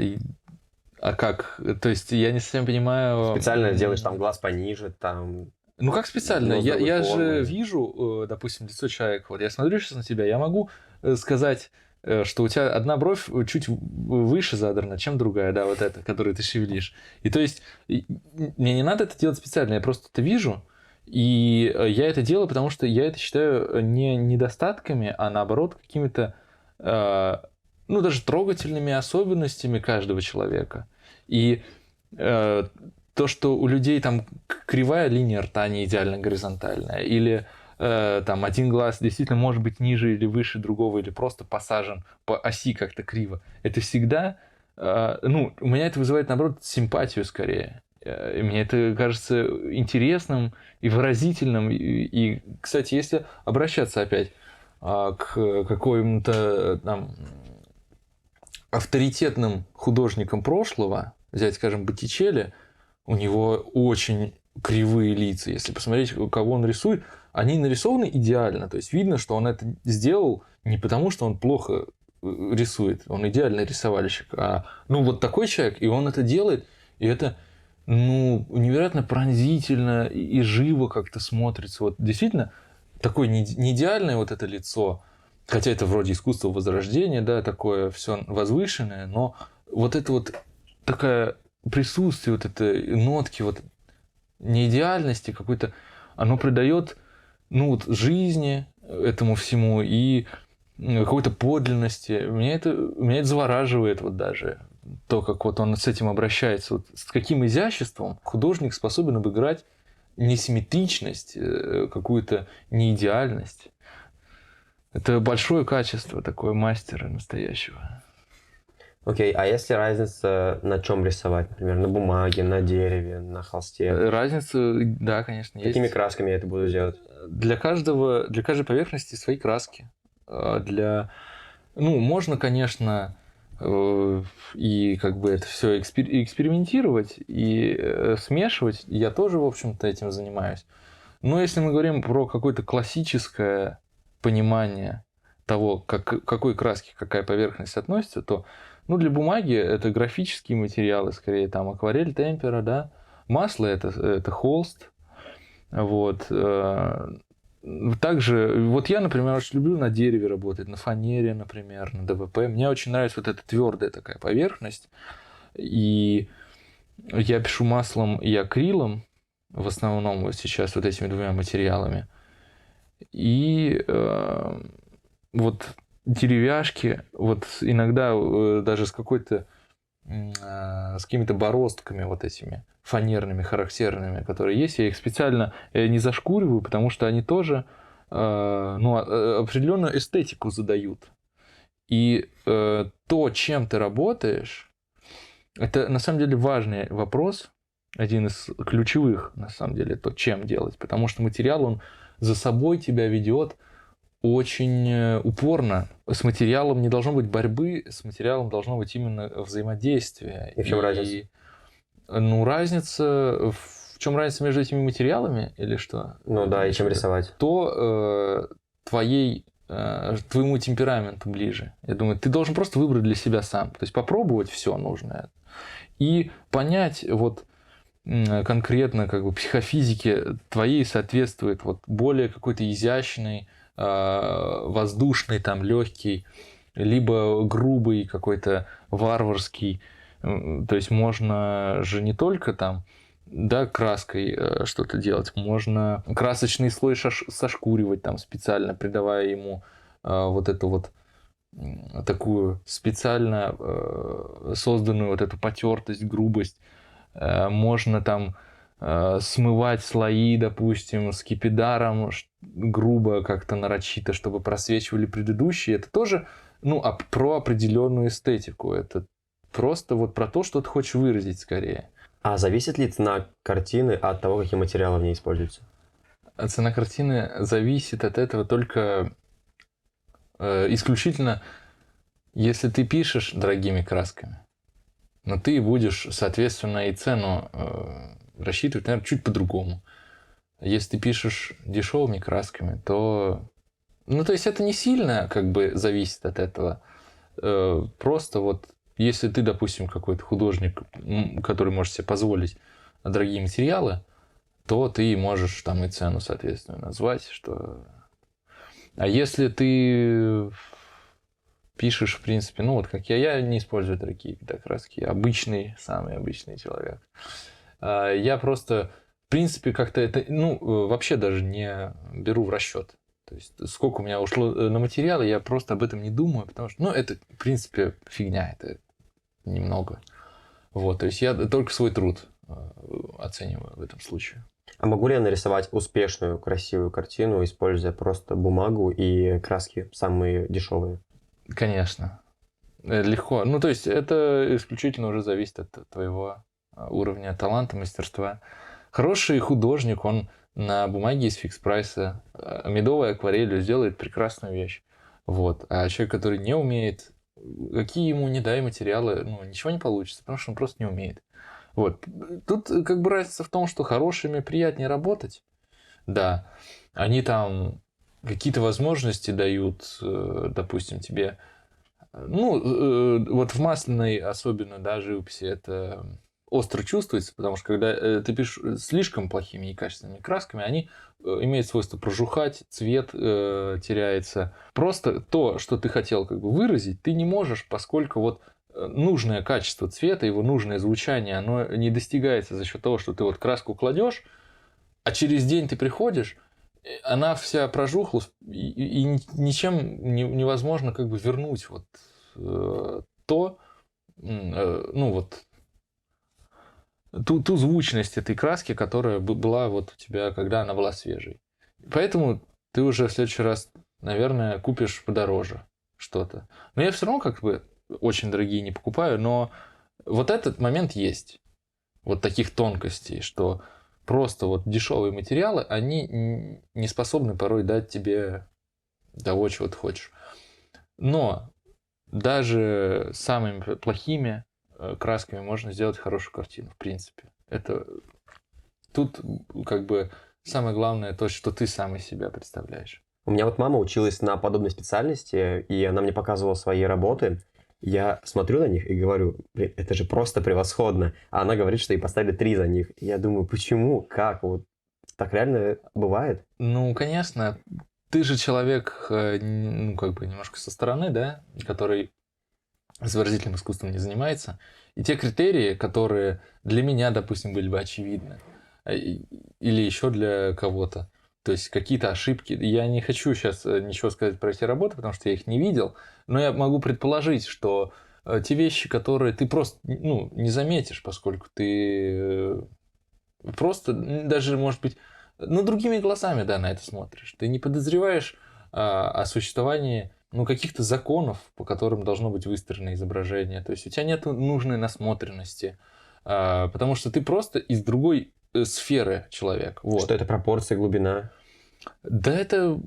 как? То есть я не совсем понимаю... Специально делаешь там глаз пониже, там... Ну как специально? Ну, Я формы. же вижу, допустим, лицо человека. Вот я смотрю сейчас на тебя, я могу сказать, что у тебя одна бровь чуть выше задрана, чем другая, да, вот эта, которую ты шевелишь. И то есть мне не надо это делать специально, я просто это вижу, и я это делаю, потому что я это считаю не недостатками, а наоборот какими-то, даже трогательными особенностями каждого человека. И то, что у людей там кривая линия рта не идеально горизонтальная, или там один глаз действительно может быть ниже или выше другого, или просто посажен по оси как-то криво, это всегда, у меня это вызывает, наоборот, симпатию скорее. И мне это кажется интересным и выразительным. И, кстати, если обращаться опять к каким-то там авторитетным художникам прошлого, взять, скажем, Боттичелли, у него очень кривые лица. Если посмотреть, кого он рисует, они нарисованы идеально. То есть видно, что он это сделал не потому, что он плохо рисует, он идеальный рисовальщик. Ну, вот такой человек, и он это делает, и это, ну, невероятно пронзительно и живо как-то смотрится. Вот действительно, такое не идеальное вот это лицо, хотя это вроде искусство возрождения, да, такое все возвышенное, но вот это вот такое присутствие, вот это нотки вот неидеальности какой-то, оно придает, ну, вот жизни этому всему и какой-то подлинности. Меня это завораживает вот даже. То, как вот он с этим обращается. Вот с каким изяществом художник способен обыграть несимметричность, какую-то неидеальность. Это большое качество такое мастера настоящего. Окей, а если разница на чем рисовать? Например, на бумаге, на дереве, на холсте? Разница, да, конечно, есть. Какими красками я это буду делать? Для каждой поверхности свои краски. Ну, можно, конечно, и как бы это все экспериментировать и смешивать. Я тоже, в общем-то, этим занимаюсь. Но если мы говорим про какое-то классическое понимание того, к какой краске какая поверхность относится, то, ну, для бумаги это графические материалы, скорее, там, акварель, темпера, да. Масло это холст. Вот. Также, вот я, например, очень люблю на дереве работать, на фанере, например, на ДВП. Мне очень нравится вот эта твердая такая поверхность. И я пишу маслом и акрилом, в основном вот сейчас вот этими двумя материалами. И вот деревяшки, вот иногда даже с какими-то бороздками вот этими фанерными, характерными, которые есть, я их специально не зашкуриваю, потому что они тоже определенную эстетику задают. И то, чем ты работаешь, это на самом деле важный вопрос, один из ключевых, на самом деле, то, чем делать, потому что материал, он за собой тебя ведет очень упорно. С материалом не должно быть борьбы, с материалом должно быть именно взаимодействие. И в чем разница? Ну, в чем разница между этими материалами или что? Ну да, и чем рисовать? То твоему темпераменту ближе. Я думаю, ты должен просто выбрать для себя сам. То есть попробовать все нужное и понять вот конкретно как бы психофизике твоей соответствует вот более какой-то изящный, воздушный, там, легкий, либо грубый какой-то варварский. То есть можно же не только там, да, краской что-то делать, можно красочный слой сошкуривать там специально, придавая ему вот эту вот такую специально созданную вот эту потертость, грубость. Можно там смывать слои, допустим, скипидаром грубо, как-то нарочито, чтобы просвечивали предыдущие. Это тоже, ну, про определенную эстетику. Это просто вот про то, что ты хочешь выразить скорее. А зависит ли цена картины от того, какие материалы в ней используются? Цена картины зависит от этого только исключительно, если ты пишешь дорогими красками. Но ты будешь, соответственно, и цену рассчитывать, наверное, чуть по-другому. Если ты пишешь дешевыми красками, то... Ну, то есть это не сильно как бы зависит от этого. Просто вот если ты, допустим, какой-то художник, который может себе позволить дорогие материалы, то ты можешь там и цену, соответственно, назвать. А если ты пишешь, в принципе, ну вот как я не использую дорогие краски, я самый обычный человек. Я просто, в принципе, как-то это, ну, вообще даже не беру в расчет. То есть сколько у меня ушло на материалы, я просто об этом не думаю, потому что, ну, это, в принципе, фигня, это немного. Вот, то есть я только свой труд оцениваю в этом случае. А могу ли я нарисовать успешную, красивую картину, используя просто бумагу и краски самые дешевые? Конечно. Легко. Ну, то есть это исключительно уже зависит от твоего уровня таланта, мастерства. Хороший художник, он на бумаге из фикс-прайса медовой акварелью сделает прекрасную вещь. Вот. А человек, который не умеет, какие ему не дай материалы, ну, ничего не получится, потому что он просто не умеет. Вот. Тут как бы разница в том, что хорошими приятнее работать. Да. Они там какие-то возможности дают, допустим, тебе Вот в масляной, особенно, да, живописи, это остро чувствуется, потому что когда ты пишешь слишком плохими и качественными красками, они имеют свойство прожухать, цвет теряется. Просто то, что ты хотел как бы выразить, ты не можешь, поскольку вот нужное качество цвета, его нужное звучание, оно не достигается за счет того, что ты вот краску кладешь, а через день ты приходишь, она вся прожухла, и ничем невозможно как бы вернуть вот то, ну вот, ту звучность этой краски, которая была вот у тебя, когда она была свежей. Поэтому ты уже в следующий раз, наверное, купишь подороже что-то. Но я все равно как бы очень дорогие не покупаю, но вот этот момент есть. Вот таких тонкостей, что просто вот дешевые материалы, они не способны порой дать тебе того, чего ты хочешь. Но даже самыми плохими красками можно сделать хорошую картину, в принципе. Это тут как бы самое главное то, что ты сам из себя представляешь. У меня вот мама училась на подобной специальности, и она мне показывала свои работы. Я смотрю на них и говорю, блин, это же просто превосходно. А она говорит, что ей поставили 3 за них. И я думаю, почему? Как? Вот так реально бывает? Ну, конечно, ты же человек, ну, как бы немножко со стороны, да, который изобразительным искусством не занимается. И те критерии, которые для меня, допустим, были бы очевидны, или еще для кого-то, то есть какие-то ошибки. Я не хочу сейчас ничего сказать про эти работы, потому что я их не видел, но я могу предположить, что те вещи, которые ты просто не заметишь, поскольку ты просто даже, может быть, другими глазами, да, на это смотришь. Ты не подозреваешь о существовании каких-то законов, по которым должно быть выстроено изображение. То есть у тебя нет нужной насмотренности, потому что ты просто из другой сферы человек. Вот. Что это пропорция, глубина? Да это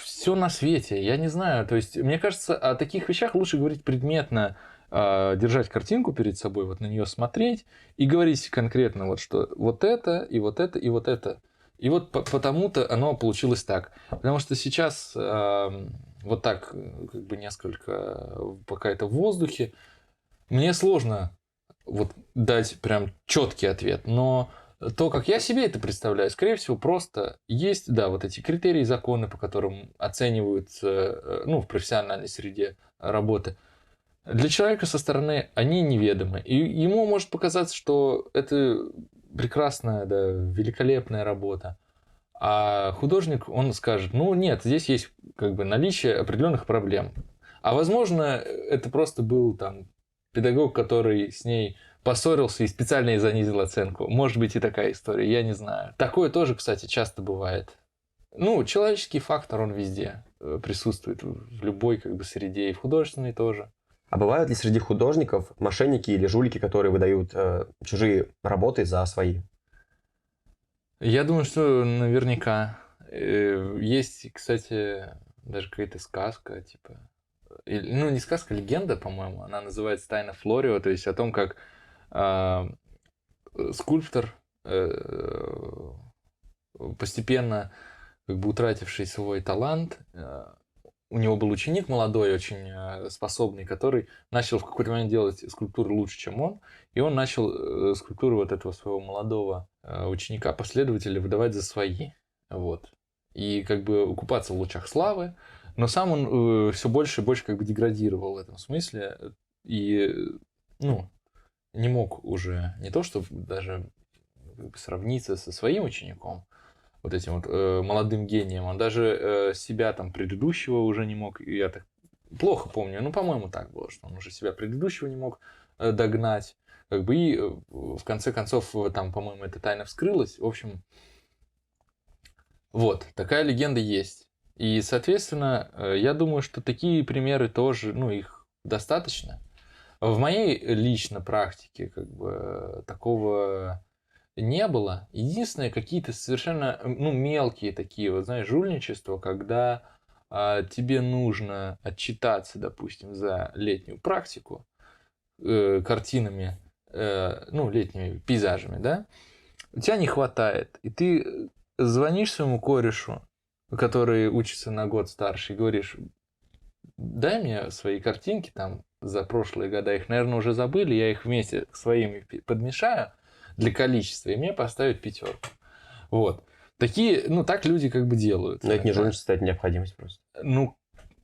все на свете, я не знаю. То есть мне кажется, о таких вещах лучше говорить предметно, держать картинку перед собой, вот на нее смотреть и говорить конкретно, вот что вот это, и вот это, и вот это. И вот потому-то оно получилось так. Потому что сейчас вот так как бы несколько пока это в воздухе, мне сложно вот дать прям четкий ответ, но то, как я себе это представляю, скорее всего, просто есть, да, вот эти критерии, законы, по которым оцениваются, в профессиональной среде работы. Для человека со стороны они неведомы. И ему может показаться, что это прекрасная, да, великолепная работа. А художник, он скажет, нет, здесь есть как бы наличие определенных проблем. А возможно, это просто был там педагог, который с ней поссорился и специально ей занизил оценку. Может быть и такая история, я не знаю. Такое тоже, кстати, часто бывает. Человеческий фактор, он везде присутствует, в любой как бы среде, и в художественной тоже. А бывают ли среди художников мошенники или жулики, которые выдают чужие работы за свои? Я думаю, что наверняка. Есть, кстати, даже какая-то сказка, типа... не сказка, легенда, по-моему. Она называется «Тайна Флорио», то есть о том, как скульптор, постепенно как бы утративший свой талант, у него был ученик молодой, очень способный, который начал в какой-то момент делать скульптуры лучше, чем он, и он начал скульптуры вот этого своего молодого ученика, последователя, выдавать за свои. Вот. И как бы купаться в лучах славы, но сам он все больше и больше как бы деградировал в этом смысле, и, не мог уже не то, чтобы даже как бы сравниться со своим учеником, вот этим вот молодым гением, он даже себя там предыдущего уже не мог, я так плохо помню, по-моему, так было, что он уже себя предыдущего не мог догнать, как бы, и в конце концов, там, по-моему, эта тайна вскрылась, в общем, вот, такая легенда есть, и, соответственно, я думаю, что такие примеры тоже, их достаточно. В моей личной практике, как бы, такого не было. Единственное, какие-то совершенно мелкие такие, вот знаешь, жульничества, когда тебе нужно отчитаться, допустим, за летнюю практику картинами, летними пейзажами, да, у тебя не хватает. И ты звонишь своему корешу, который учится на год старше, и говоришь, дай мне свои картинки там за прошлые года, их, наверное, уже забыли, я их вместе с своими подмешаю для количества, и мне поставят 5. Вот. Такие, ну, так люди как бы делают. Но это не иногда. жульничество, это необходимость просто. Ну,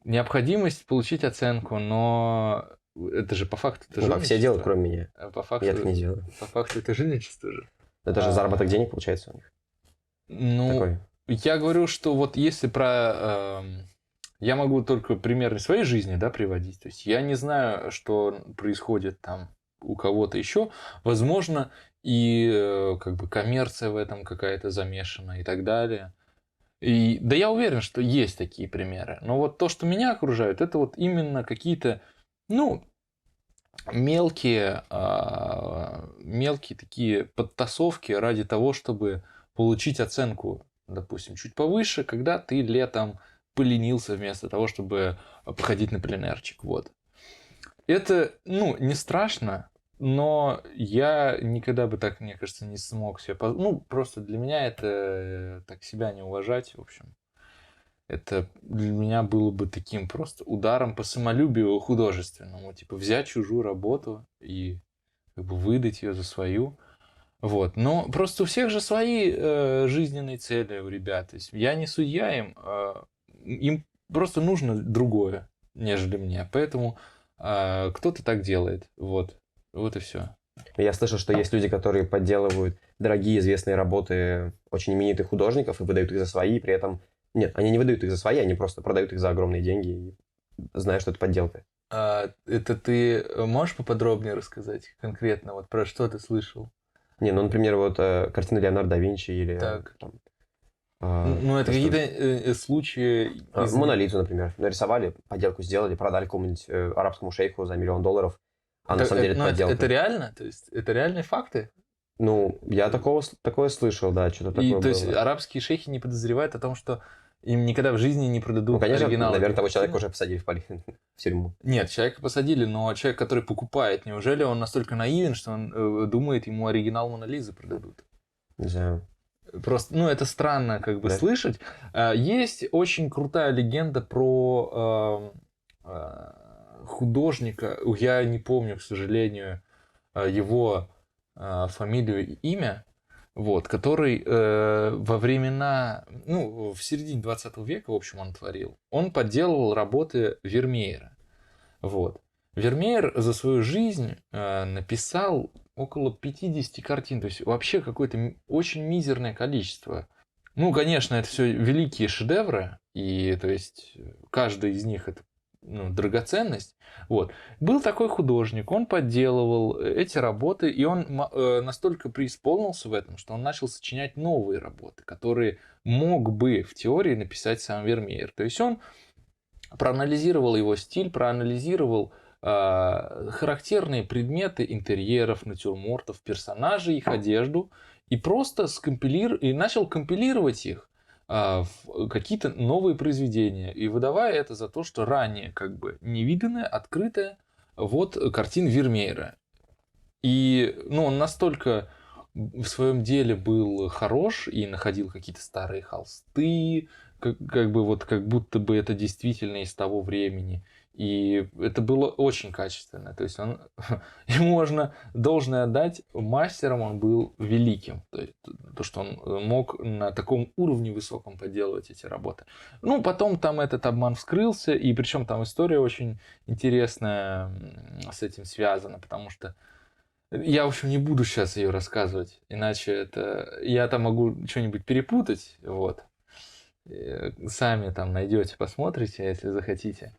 необходимость получить оценку, но это же по факту это Ну, как все жульничество. делают, кроме меня. По факту, Я так не делаю. по факту это жульничество же. Это же заработок денег получается у них. Ну, Такой. я говорю, что вот если про... я могу только примеры своей жизни, да, приводить. То есть я не знаю, что происходит там у кого-то еще. Возможно, и как бы коммерция в этом какая-то замешана и так далее. И, да я уверен, что есть такие примеры. Но вот то, что меня окружает, это вот именно какие-то, ну, мелкие такие подтасовки ради того, чтобы получить оценку, допустим, чуть повыше, когда ты летом поленился вместо того, чтобы походить на пленэрчик. Вот. Это, ну, не страшно, но я никогда бы так, мне кажется, не смог себе... Ну, просто для меня это так себя не уважать, в общем. Это для меня было бы таким просто ударом по самолюбию художественному. Типа взять чужую работу и как бы выдать ее за свою. Вот. Но просто у всех же свои жизненные цели у ребят. То есть я не судья им. Им просто нужно другое, нежели мне. Поэтому кто-то так делает. Вот. Вот и все. Я слышал, что есть люди, которые подделывают дорогие известные работы очень именитых художников и выдают их за свои, при этом... Нет, они не выдают их за свои, они просто продают их за огромные деньги, зная, что это подделка. Это ты можешь поподробнее рассказать конкретно? Вот про что ты слышал? Не, ну, например, вот картины Леонардо да Винчи или... Так. Там, Ну, это то, что- какие-то случаи... из- Мона Лизу, например, нарисовали, подделку сделали, продали какому-нибудь арабскому шейху за $1 000 000, а на Так, самом деле это ну, подделка. это реально? То есть это реальные факты? Ну, я такое слышал, да, что-то И такое то есть было. арабские шейхи не подозревают о том, что им никогда в жизни не продадут Ну, конечно, оригинал. наверное, этой того человека картины? уже посадили в тюрьму. Нет, человека посадили, но человек, который покупает, неужели он настолько наивен, что он думает, ему оригинал Моны Лизы продадут? Не знаю. Просто, ну, это странно как бы Да. слышать. Есть очень крутая легенда про художника, я не помню, к сожалению, его фамилию и имя, вот, который во времена, ну, в середине 20 века, в общем, он творил. Он подделывал работы Вермеера. Вот. Вермеер за свою жизнь написал около 50 картин, то есть вообще какое-то очень мизерное количество. Ну, конечно, это все великие шедевры, и то есть каждый из них это драгоценность. Вот. Был такой художник, он подделывал эти работы, и он настолько преисполнился в этом, что он начал сочинять новые работы, которые мог бы в теории написать сам Вермеер. То есть он проанализировал его стиль, проанализировал характерные предметы интерьеров, натюрмортов, персонажей, их одежду, и просто начал компилировать их в какие-то новые произведения, и выдавая это за то, что ранее как бы невиданное, открытое, вот картин Вермеера. И он настолько в своем деле был хорош и находил какие-то старые холсты, как бы вот как будто бы это действительно из того времени. И это было очень качественно. То есть ему можно должное отдать, мастером он был великим. То есть, то, что он мог на таком уровне высоком поделывать эти работы. Ну, потом там этот обман вскрылся, и причем там история очень интересная с этим связана, потому что я, в общем, не буду сейчас ее рассказывать, иначе я там могу что-нибудь перепутать, вот. Сами там найдете, посмотрите, если захотите.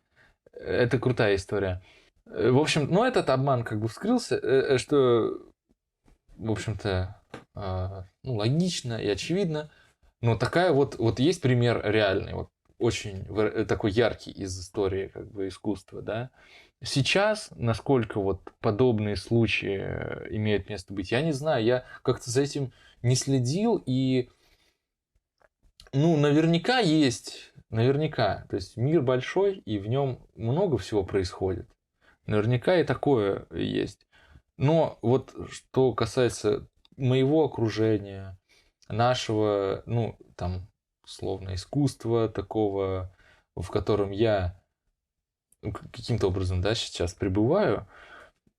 Это крутая история. В общем, этот обман как бы вскрылся, что, в общем-то, логично и очевидно. Но такая вот есть пример реальный, вот очень такой яркий из истории как бы искусства, да. Сейчас, насколько вот подобные случаи имеют место быть, я не знаю, я как-то за этим не следил, и наверняка есть, наверняка, то есть мир большой, и в нем много всего происходит. Наверняка и такое есть. Но вот что касается моего окружения, нашего, там, условно, искусства такого, в котором я каким-то образом, да, сейчас пребываю,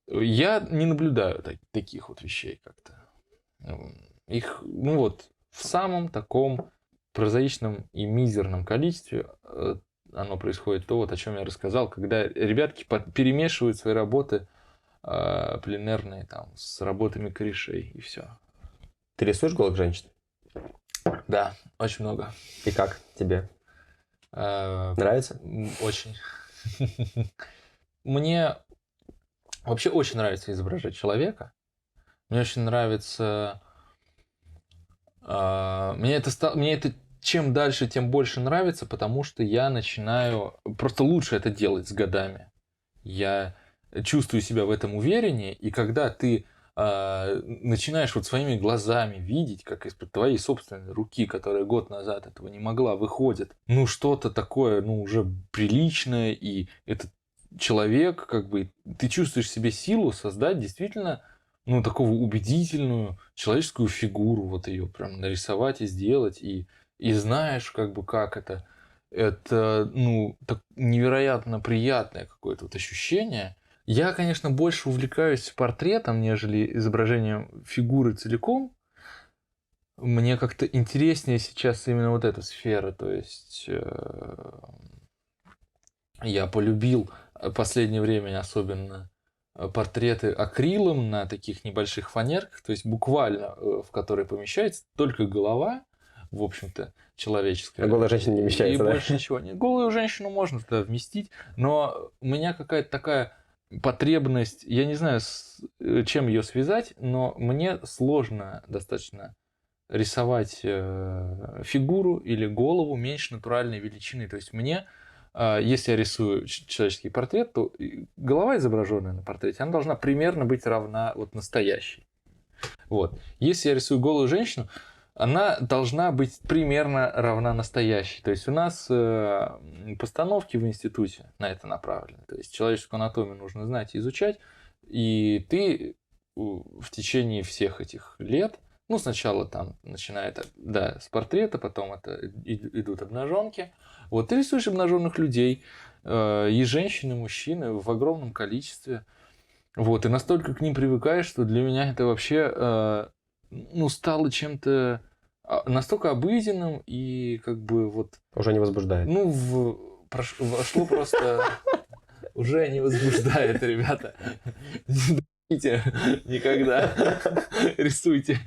я не наблюдаю таких вот вещей как-то. Их, ну вот, в самом таком прозаичном и мизерном количестве оно происходит то, вот, о чем я рассказал, когда ребятки перемешивают свои работы пленерные там с работами корешей, и все. Ты рисуешь голых женщин? Да, очень много. И как тебе? Нравится? Очень. Мне вообще очень нравится изображать человека. Мне очень нравится... Мне это чем дальше, тем больше нравится, потому что я начинаю просто лучше это делать с годами. Я чувствую себя в этом увереннее, и когда ты начинаешь вот своими глазами видеть, как из-под твоей собственной руки, которая год назад этого не могла, выходит, ну, что-то такое, ну, уже приличное, и этот человек, как бы, ты чувствуешь в себе силу создать действительно, ну, такого убедительную человеческую фигуру, вот ее прям нарисовать и сделать, и знаешь, как бы, как это, ну, так невероятно приятное какое-то вот ощущение. Я, конечно, больше увлекаюсь портретом, нежели изображением фигуры целиком. Мне как-то интереснее сейчас именно вот эта сфера. То есть я полюбил в последнее время особенно портреты акрилом на таких небольших фанерках, то есть буквально в которые помещается только голова, в общем-то, человеческая. А голая женщина не вмещается, и да? больше ничего нет. Голую женщину можно туда вместить, но у меня какая-то такая потребность, я не знаю, чем ее связать, но мне сложно достаточно рисовать фигуру или голову меньше натуральной величины. То есть мне, если я рисую человеческий портрет, то голова, изображенная на портрете, она должна примерно быть равна вот настоящей. Вот. Если я рисую голую женщину, она должна быть примерно равна настоящей. То есть у нас постановки в институте на это направлены. То есть человеческую анатомию нужно знать и изучать. И ты в течение всех этих лет, ну, сначала там начинает, да, с портрета, потом это идут обнаженки. Вот ты рисуешь обнаженных людей, и женщин, и мужчин в огромном количестве. Вот, и настолько к ним привыкаешь, что для меня это вообще, ну, стало чем-то настолько обыденным и как бы вот... Уже не возбуждает. Ну, вошло просто... Уже не возбуждает, ребята. Не думайте никогда. Рисуйте.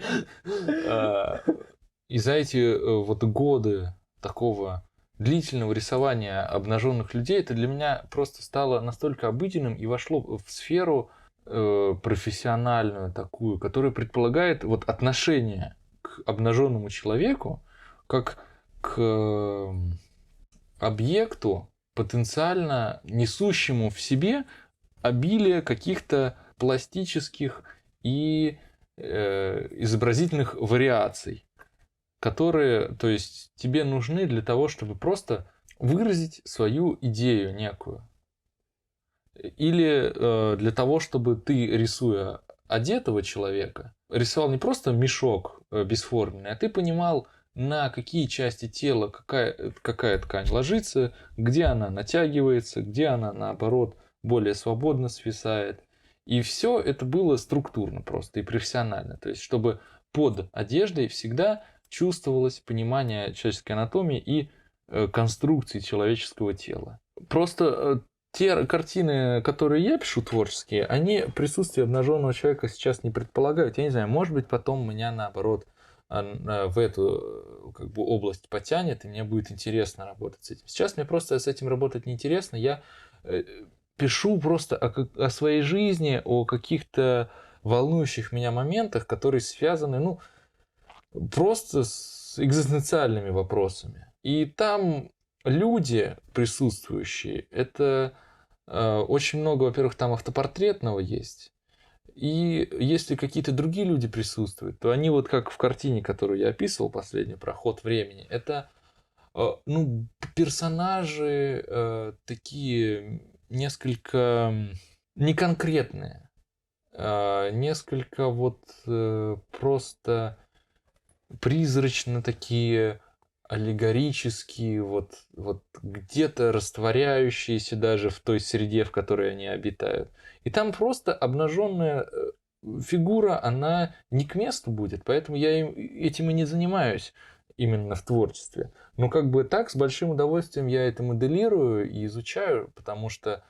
И за эти вот годы такого длительного рисования обнаженных людей, это для меня просто стало настолько обыденным и вошло в сферу профессиональную такую, которая предполагает вот отношение к обнаженному человеку как к объекту, потенциально несущему в себе обилие каких-то пластических и изобразительных вариаций, которые, то есть, тебе нужны для того, чтобы просто выразить свою идею некую. Или для того, чтобы ты, рисуя одетого человека, рисовал не просто мешок бесформенный, а ты понимал, на какие части тела какая ткань ложится, где она натягивается, где она, наоборот, более свободно свисает. И все это было структурно просто и профессионально. То есть, чтобы под одеждой всегда чувствовалось понимание человеческой анатомии и конструкции человеческого тела. Просто те картины, которые я пишу творческие, они присутствие обнаженного человека сейчас не предполагают. Я не знаю, может быть, потом меня, наоборот, в эту как бы область потянет, и мне будет интересно работать с этим. Сейчас мне просто с этим работать неинтересно. Я пишу просто о своей жизни, о каких-то волнующих меня моментах, которые связаны, ну, просто с экзистенциальными вопросами. И там люди присутствующие, это очень много, во-первых, там автопортретного есть. И если какие-то другие люди присутствуют, то они вот как в картине, которую я описывал, последний «Проход времени», это ну, персонажи такие несколько неконкретные, несколько вот просто призрачно такие аллегорические, вот где-то растворяющиеся даже в той среде, в которой они обитают. И там просто обнаженная фигура, она не к месту будет, поэтому я этим и не занимаюсь именно в творчестве. Но как бы так, с большим удовольствием я это моделирую и изучаю, потому что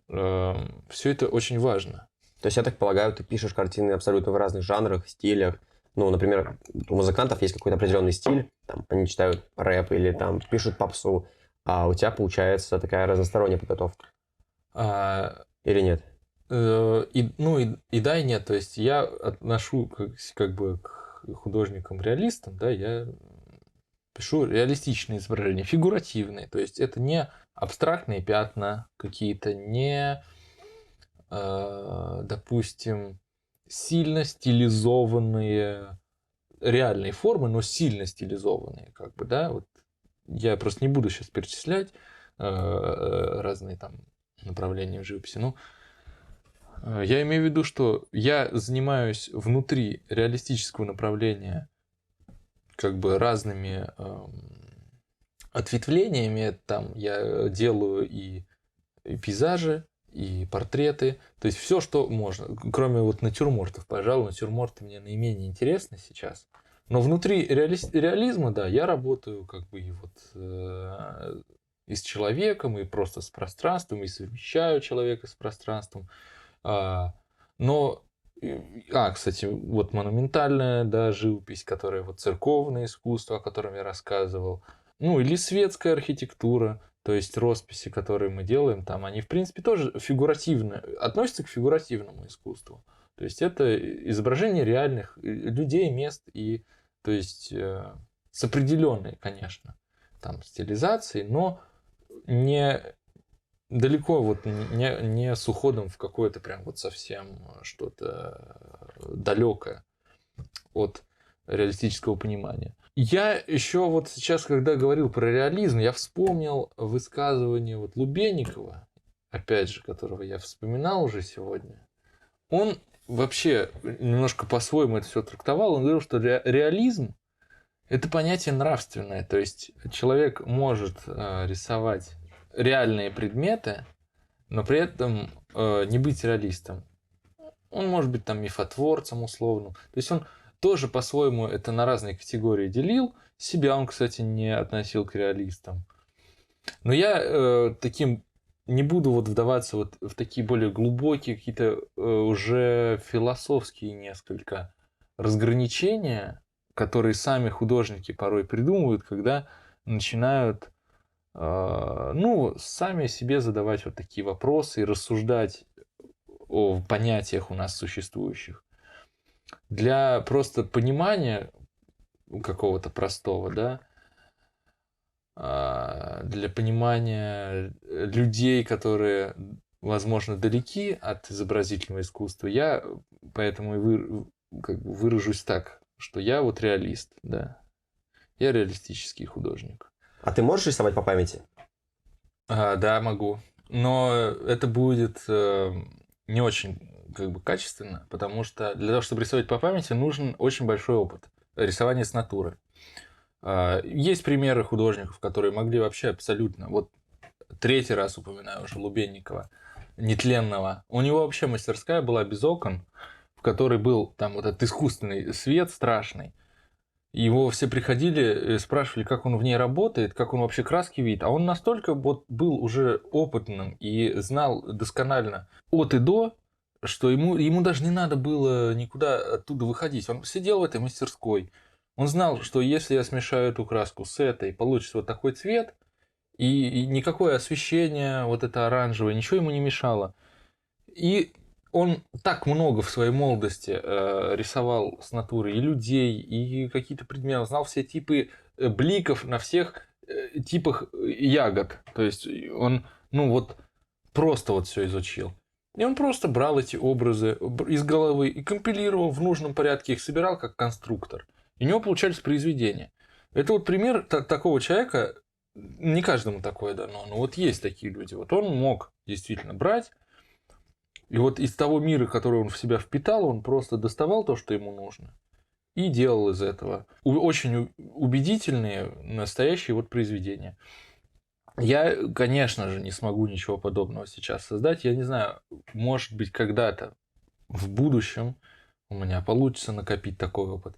все это очень важно. То есть, я так полагаю, ты пишешь картины абсолютно в разных жанрах, стилях. Ну, например, у музыкантов есть какой-то определенный стиль, там, они читают рэп или там пишут попсу, а у тебя получается такая разносторонняя подготовка. Или нет? И да, и нет. То есть я отношу как бы к художникам-реалистам, да, я пишу реалистичные изображения, фигуративные. То есть это не абстрактные пятна какие-то, не, допустим, сильно стилизованные реальные формы, но сильно стилизованные, как бы, да. Вот я просто не буду сейчас перечислять разные там направления в живописи. Ну, я имею в виду, что я занимаюсь внутри реалистического направления как бы разными ответвлениями. Там я делаю и пейзажи, и портреты. То есть все, что можно. Кроме вот натюрмортов. Пожалуй, натюрморты мне наименее интересны сейчас. Но внутри реализма, да, я работаю как бы и вот и с человеком, и просто с пространством, и совмещаю человека с пространством. Кстати, вот монументальная, да, живопись, которая вот церковное искусство, о котором я рассказывал. Ну, или светская архитектура, то есть росписи, которые мы делаем там, они, в принципе, тоже фигуративно, относятся к фигуративному искусству. То есть это изображение реальных людей, мест, и, то есть, с определенной, конечно, там, стилизацией, но не далеко вот не с уходом в какое-то прям вот совсем что-то далекое от реалистического понимания. Я еще вот сейчас, когда говорил про реализм, я вспомнил высказывание вот Лубенникова, опять же, которого я вспоминал уже сегодня. Он вообще немножко по-своему это все трактовал. Он говорил, что реализм – это понятие нравственное. То есть человек может рисовать реальные предметы, но при этом не быть реалистом. Он может быть там мифотворцем условным. То есть он тоже по-своему это на разные категории делил. Себя он, кстати, не относил к реалистам. Но я таким не буду вот вдаваться вот в такие более глубокие, какие-то уже философские несколько разграничения, которые сами художники порой придумывают, когда начинают сами себе задавать вот такие вопросы и рассуждать о понятиях у нас существующих. Для просто понимания какого-то простого, да, для понимания людей, которые, возможно, далеки от изобразительного искусства, я поэтому и выражусь так, что я вот реалист, да. Я реалистический художник. А ты можешь рисовать по памяти? Да, могу. Но это будет не очень как бы качественно, потому что для того, чтобы рисовать по памяти, нужен очень большой опыт рисования с натуры. Есть примеры художников, которые могли вообще абсолютно... Вот третий раз упоминаю уже Лубенникова, Нетленного. У него вообще мастерская была без окон, в которой был там вот этот искусственный свет страшный. Его все приходили, спрашивали, как он в ней работает, как он вообще краски видит. А он настолько вот был уже опытным и знал досконально от и до, что ему даже не надо было никуда оттуда выходить. Он сидел в этой мастерской. Он знал, что если я смешаю эту краску с этой, получится вот такой цвет, и никакое освещение, вот это оранжевое, ничего ему не мешало. И он так много в своей молодости рисовал с натуры и людей, и какие-то предметы, знал все типы бликов на всех типах ягод. То есть он, просто вот все изучил. И он просто брал эти образы из головы и компилировал в нужном порядке, их собирал как конструктор. И у него получались произведения. Это вот пример такого человека, не каждому такое дано, но вот есть такие люди. Вот он мог действительно брать, и вот из того мира, который он в себя впитал, он просто доставал то, что ему нужно, и делал из этого очень убедительные, настоящие вот произведения. Я, конечно же, не смогу ничего подобного сейчас создать. Я не знаю, может быть, когда-то в будущем у меня получится накопить такой опыт.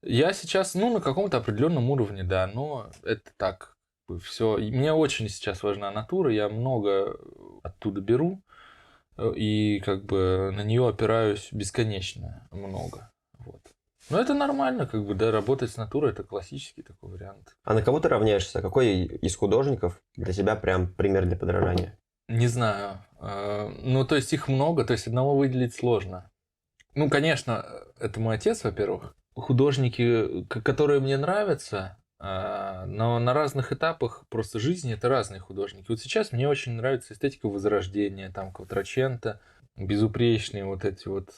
Я сейчас, ну, на каком-то определенном уровне, да, но это так, все. Мне очень сейчас важна натура, я много оттуда беру, и как бы на нее опираюсь бесконечно много. Вот. Но это нормально, как бы, да, работать с натурой это классический такой вариант. А на кого ты равняешься? Какой из художников для тебя прям пример для подражания? Не знаю. Ну, то есть их много, то есть одного выделить сложно. Ну, конечно, это мой отец, во-первых. Художники, которые мне нравятся, но на разных этапах просто жизни это разные художники. Вот сейчас мне очень нравится эстетика Возрождения, там Кватраченто, безупречные вот эти вот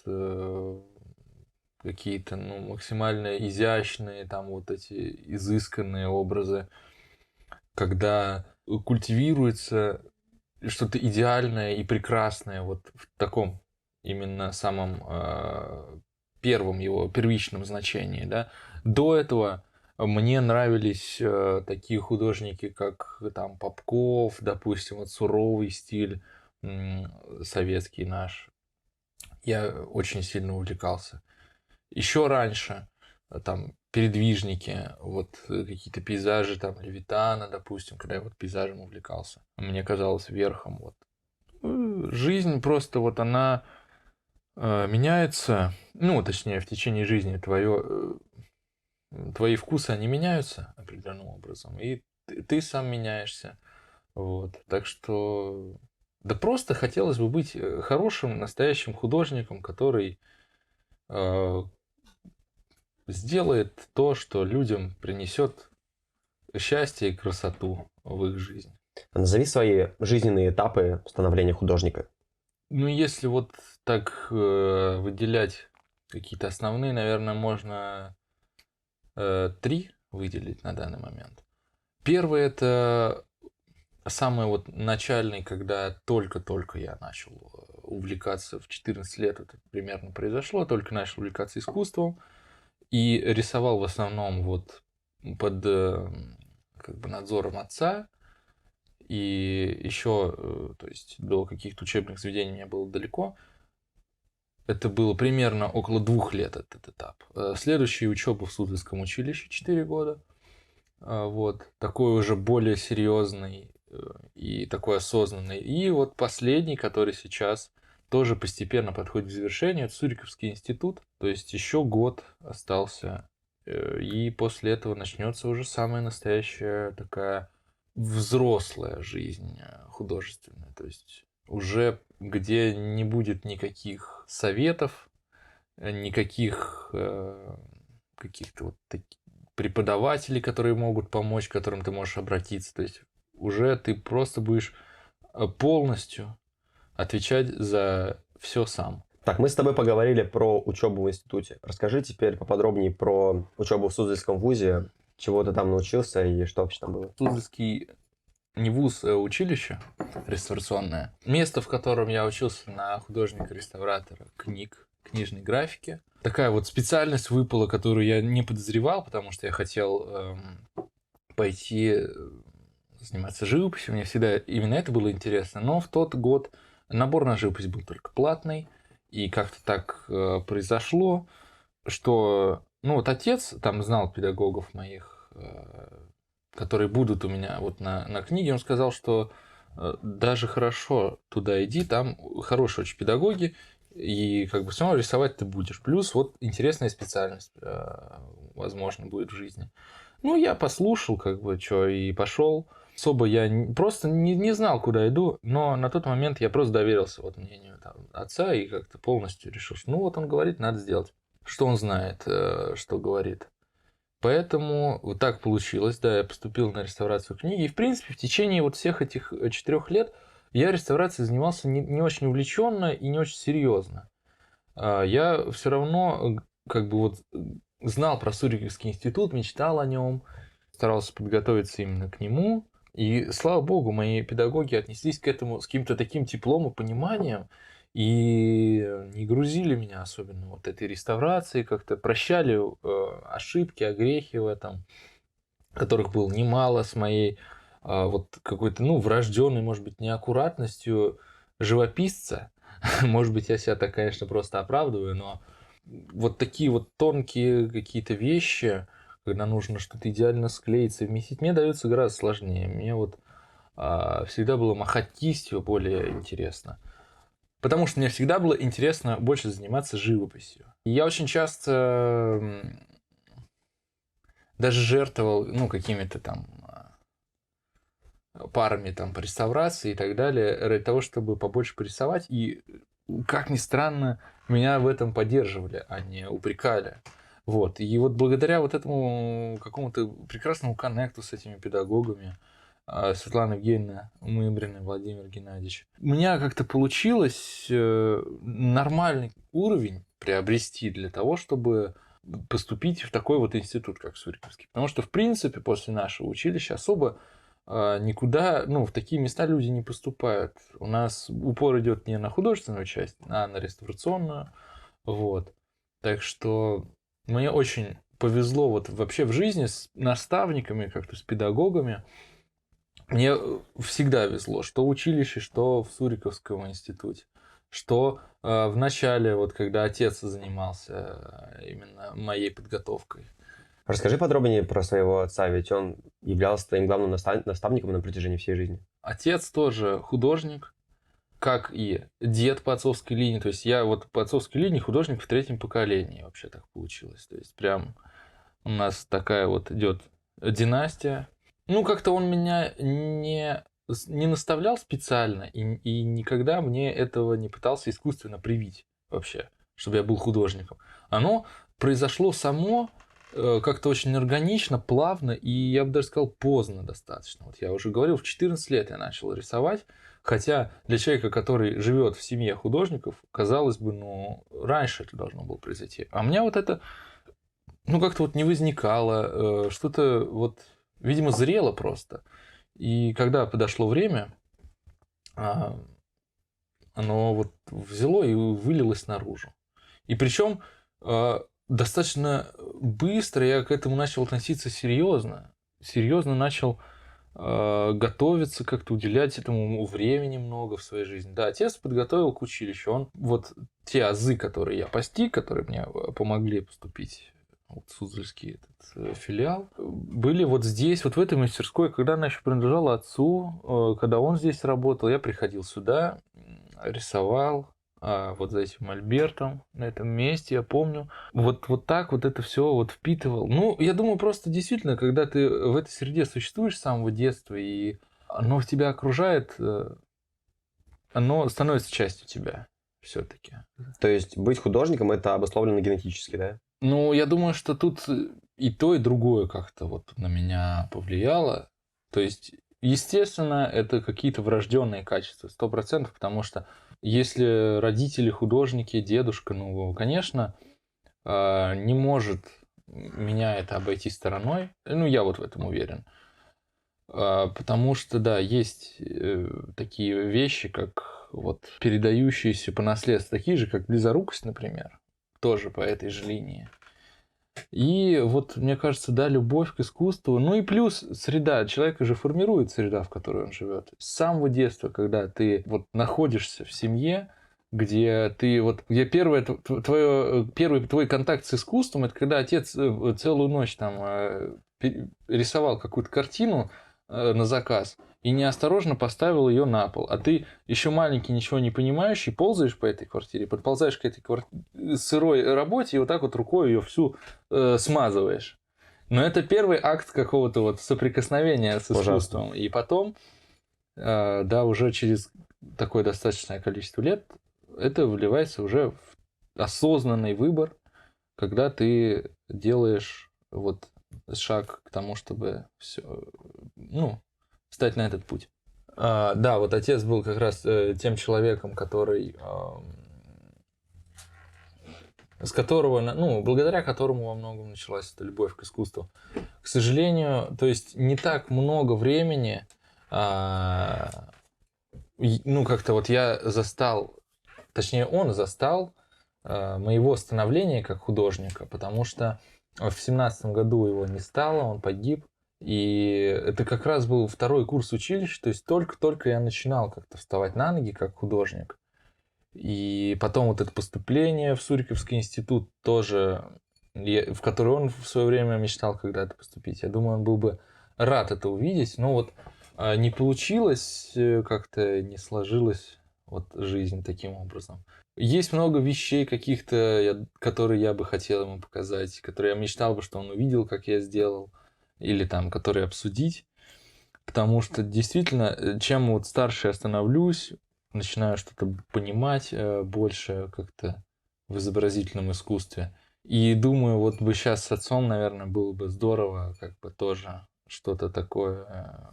какие-то, ну, максимально изящные, там вот эти изысканные образы, когда культивируется что-то идеальное и прекрасное вот в таком именно самом первом его первичном значении, да. До этого мне нравились такие художники, как там Попков, допустим, вот суровый стиль советский наш. Я очень сильно увлекался. Еще раньше там передвижники, вот какие-то пейзажи там Левитана, допустим, когда я вот пейзажем увлекался. Мне казалось верхом вот. Жизнь просто вот она меняется, ну, точнее, в течение жизни твои вкусы, они меняются определенным образом, и ты сам меняешься. Вот. Так что да просто хотелось бы быть хорошим, настоящим художником, который сделает то, что людям принесет счастье и красоту в их жизнь. Назови свои жизненные этапы становления художника. Ну, если вот так выделять какие-то основные, наверное, можно 3 выделить на данный момент. Первый это самый вот начальный, когда только-только я начал увлекаться в 14 лет, это примерно произошло, только начал увлекаться искусством и рисовал в основном вот под как бы надзором отца. И еще, то есть до каких-то учебных заведений мне было далеко. Это было примерно около 2 лет этот этап. Следующая учеба в Суздальском училище 4 года. Вот. Такой уже более серьезный и такой осознанный. И вот последний, который сейчас тоже постепенно подходит к завершению, это Суриковский институт. То есть еще год остался. И после этого начнется уже самая настоящая такая взрослая жизнь художественная. То есть уже где не будет никаких советов, никаких каких-то вот таких преподавателей, которые могут помочь, к которым ты можешь обратиться. То есть уже ты просто будешь полностью отвечать за все сам. Так, мы с тобой поговорили про учебу в институте. Расскажи теперь поподробнее про учебу в Суздальском вузе, чего ты там научился и что вообще там было. Суздальский не вуз, а училище реставрационное. Место, в котором я учился на художника-реставратора книжной графики. Такая вот специальность выпала, которую я не подозревал, потому что я хотел пойти заниматься живописью. Мне всегда именно это было интересно. Но в тот год набор на живопись был только платный. И как-то так произошло, что ну вот отец там знал педагогов моих, которые будут у меня вот на книге. Он сказал, что даже хорошо туда иди, там хорошие очень педагоги, и как бы все равно рисовать ты будешь. Плюс вот интересная специальность, возможно, будет в жизни. Ну, я послушал, как бы, что, и пошел. Особо я просто не знал, куда иду, но на тот момент я просто доверился вот мнению там, отца и как-то полностью решил, что ну вот он говорит, надо сделать. Что он знает, что говорит. Поэтому вот так получилось, да, я поступил на реставрацию книги. И, в принципе, в течение вот всех этих 4 лет я реставрацией занимался не очень увлеченно и не очень серьезно. Я все равно как бы вот знал про Суриковский институт, мечтал о нем, старался подготовиться именно к нему. И, слава богу, мои педагоги отнеслись к этому с каким-то таким теплом и пониманием. И не грузили меня особенно вот этой реставрацией, как-то прощали ошибки, огрехи в этом, которых было немало с моей вот какой-то, ну, врожденной, может быть, неаккуратностью живописца. Может быть, я себя так, конечно, просто оправдываю, но вот такие вот тонкие какие-то вещи, когда нужно что-то идеально склеить, совместить, мне дается гораздо сложнее. Мне вот всегда было махать кистью более интересно. Потому что мне всегда было интересно больше заниматься живописью. И я очень часто даже жертвовал, ну, какими-то там парами там по реставрации и так далее, ради того, чтобы побольше порисовать. И, как ни странно, меня в этом поддерживали, а не упрекали. Вот. И вот благодаря вот этому какому-то прекрасному коннекту с этими педагогами, Светлана Евгеньевна Мымрина, Владимир Геннадьевич, у меня как-то получилось нормальный уровень приобрести для того, чтобы поступить в такой вот институт, как Суриковский. Потому что, в принципе, после нашего училища особо никуда, ну, в такие места люди не поступают. У нас упор идет не на художественную часть, а на реставрационную. Вот. Так что мне очень повезло вот вообще в жизни с наставниками, как-то с педагогами. Мне всегда везло, что в училище, что в Суриковском институте, что в начале, вот когда отец занимался именно моей подготовкой. Расскажи подробнее про своего отца, ведь он являлся твоим главным наставником на протяжении всей жизни. Отец тоже художник, как и дед по отцовской линии. То есть я вот по отцовской линии художник в третьем поколении, вообще так получилось. То есть прям у нас такая вот идет династия. Ну, как-то он меня не наставлял специально и никогда мне этого не пытался искусственно привить вообще, чтобы я был художником. Оно произошло само, как-то очень органично, плавно, и я бы даже сказал, поздно достаточно. Вот я уже говорил, в 14 лет я начал рисовать, хотя для человека, который живет в семье художников, казалось бы, ну, раньше это должно было произойти. А у меня вот это, ну, как-то вот не возникало, что-то вот, видимо, зрело просто. И когда подошло время, оно вот взяло и вылилось наружу. И причем достаточно быстро я к этому начал относиться серьезно. Серьезно начал готовиться, как-то уделять этому времени много в своей жизни. Да, отец подготовил к училищу. Он вот те азы, которые я постиг, которые мне помогли поступить в Суздальский этот филиал, были вот здесь, вот в этой мастерской, когда она еще принадлежала отцу, когда он здесь работал, я приходил сюда, рисовал, вот за этим мольбертом на этом месте, я помню. Вот так вот это все вот впитывал. Ну, я думаю, просто действительно, когда ты в этой среде существуешь с самого детства, и оно в тебя окружает, оно становится частью тебя все-таки. То есть быть художником — это обусловлено генетически, да? Ну, я думаю, что тут и то, и другое как-то вот на меня повлияло. То есть, естественно, это какие-то врожденные качества, 100%, потому что если родители художники, дедушка, ну, конечно, не может меня это обойти стороной. Ну, я вот в этом уверен. Потому что, да, есть такие вещи, как вот передающиеся по наследству, такие же, как близорукость, например, тоже по этой же линии. И вот, мне кажется, да, любовь к искусству. Ну и плюс среда. Человека же формирует среда, в которой он живет. С самого детства, когда ты вот находишься в семье, где ты вот, где первый твой контакт с искусством, это когда отец целую ночь там рисовал какую-то картину на заказ и неосторожно поставил ее на пол. А ты еще маленький, ничего не понимающий, ползаешь по этой квартире, подползаешь к этой сырой работе и вот так вот рукой ее всю смазываешь. Но это первый акт какого-то вот соприкосновения с искусством. Ужасно. И потом, да, уже через такое достаточное количество лет это вливается уже в осознанный выбор, когда ты делаешь вот шаг к тому, чтобы все, ну, встать на этот путь. Да, вот отец был как раз тем человеком, который, с которого, ну, благодаря которому во многом началась эта любовь к искусству. К сожалению, то есть не так много времени, ну, как-то вот я застал точнее, он застал моего становления как художника, потому что в 17 году его не стало, он погиб. И это как раз был второй курс училища, то есть только-только я начинал как-то вставать на ноги как художник. И потом вот это поступление в Суриковский институт тоже, в который он в свое время мечтал когда-то поступить. Я думаю, он был бы рад это увидеть, но вот не получилось, как-то не сложилась вот жизнь таким образом. Есть много вещей каких-то, которые я бы хотел ему показать, которые я мечтал бы, что он увидел, как я сделал, или там, которые обсудить. Потому что действительно, чем вот старше я становлюсь, начинаю что-то понимать больше как-то в изобразительном искусстве. И думаю, вот бы сейчас с отцом, наверное, было бы здорово как бы тоже что-то такое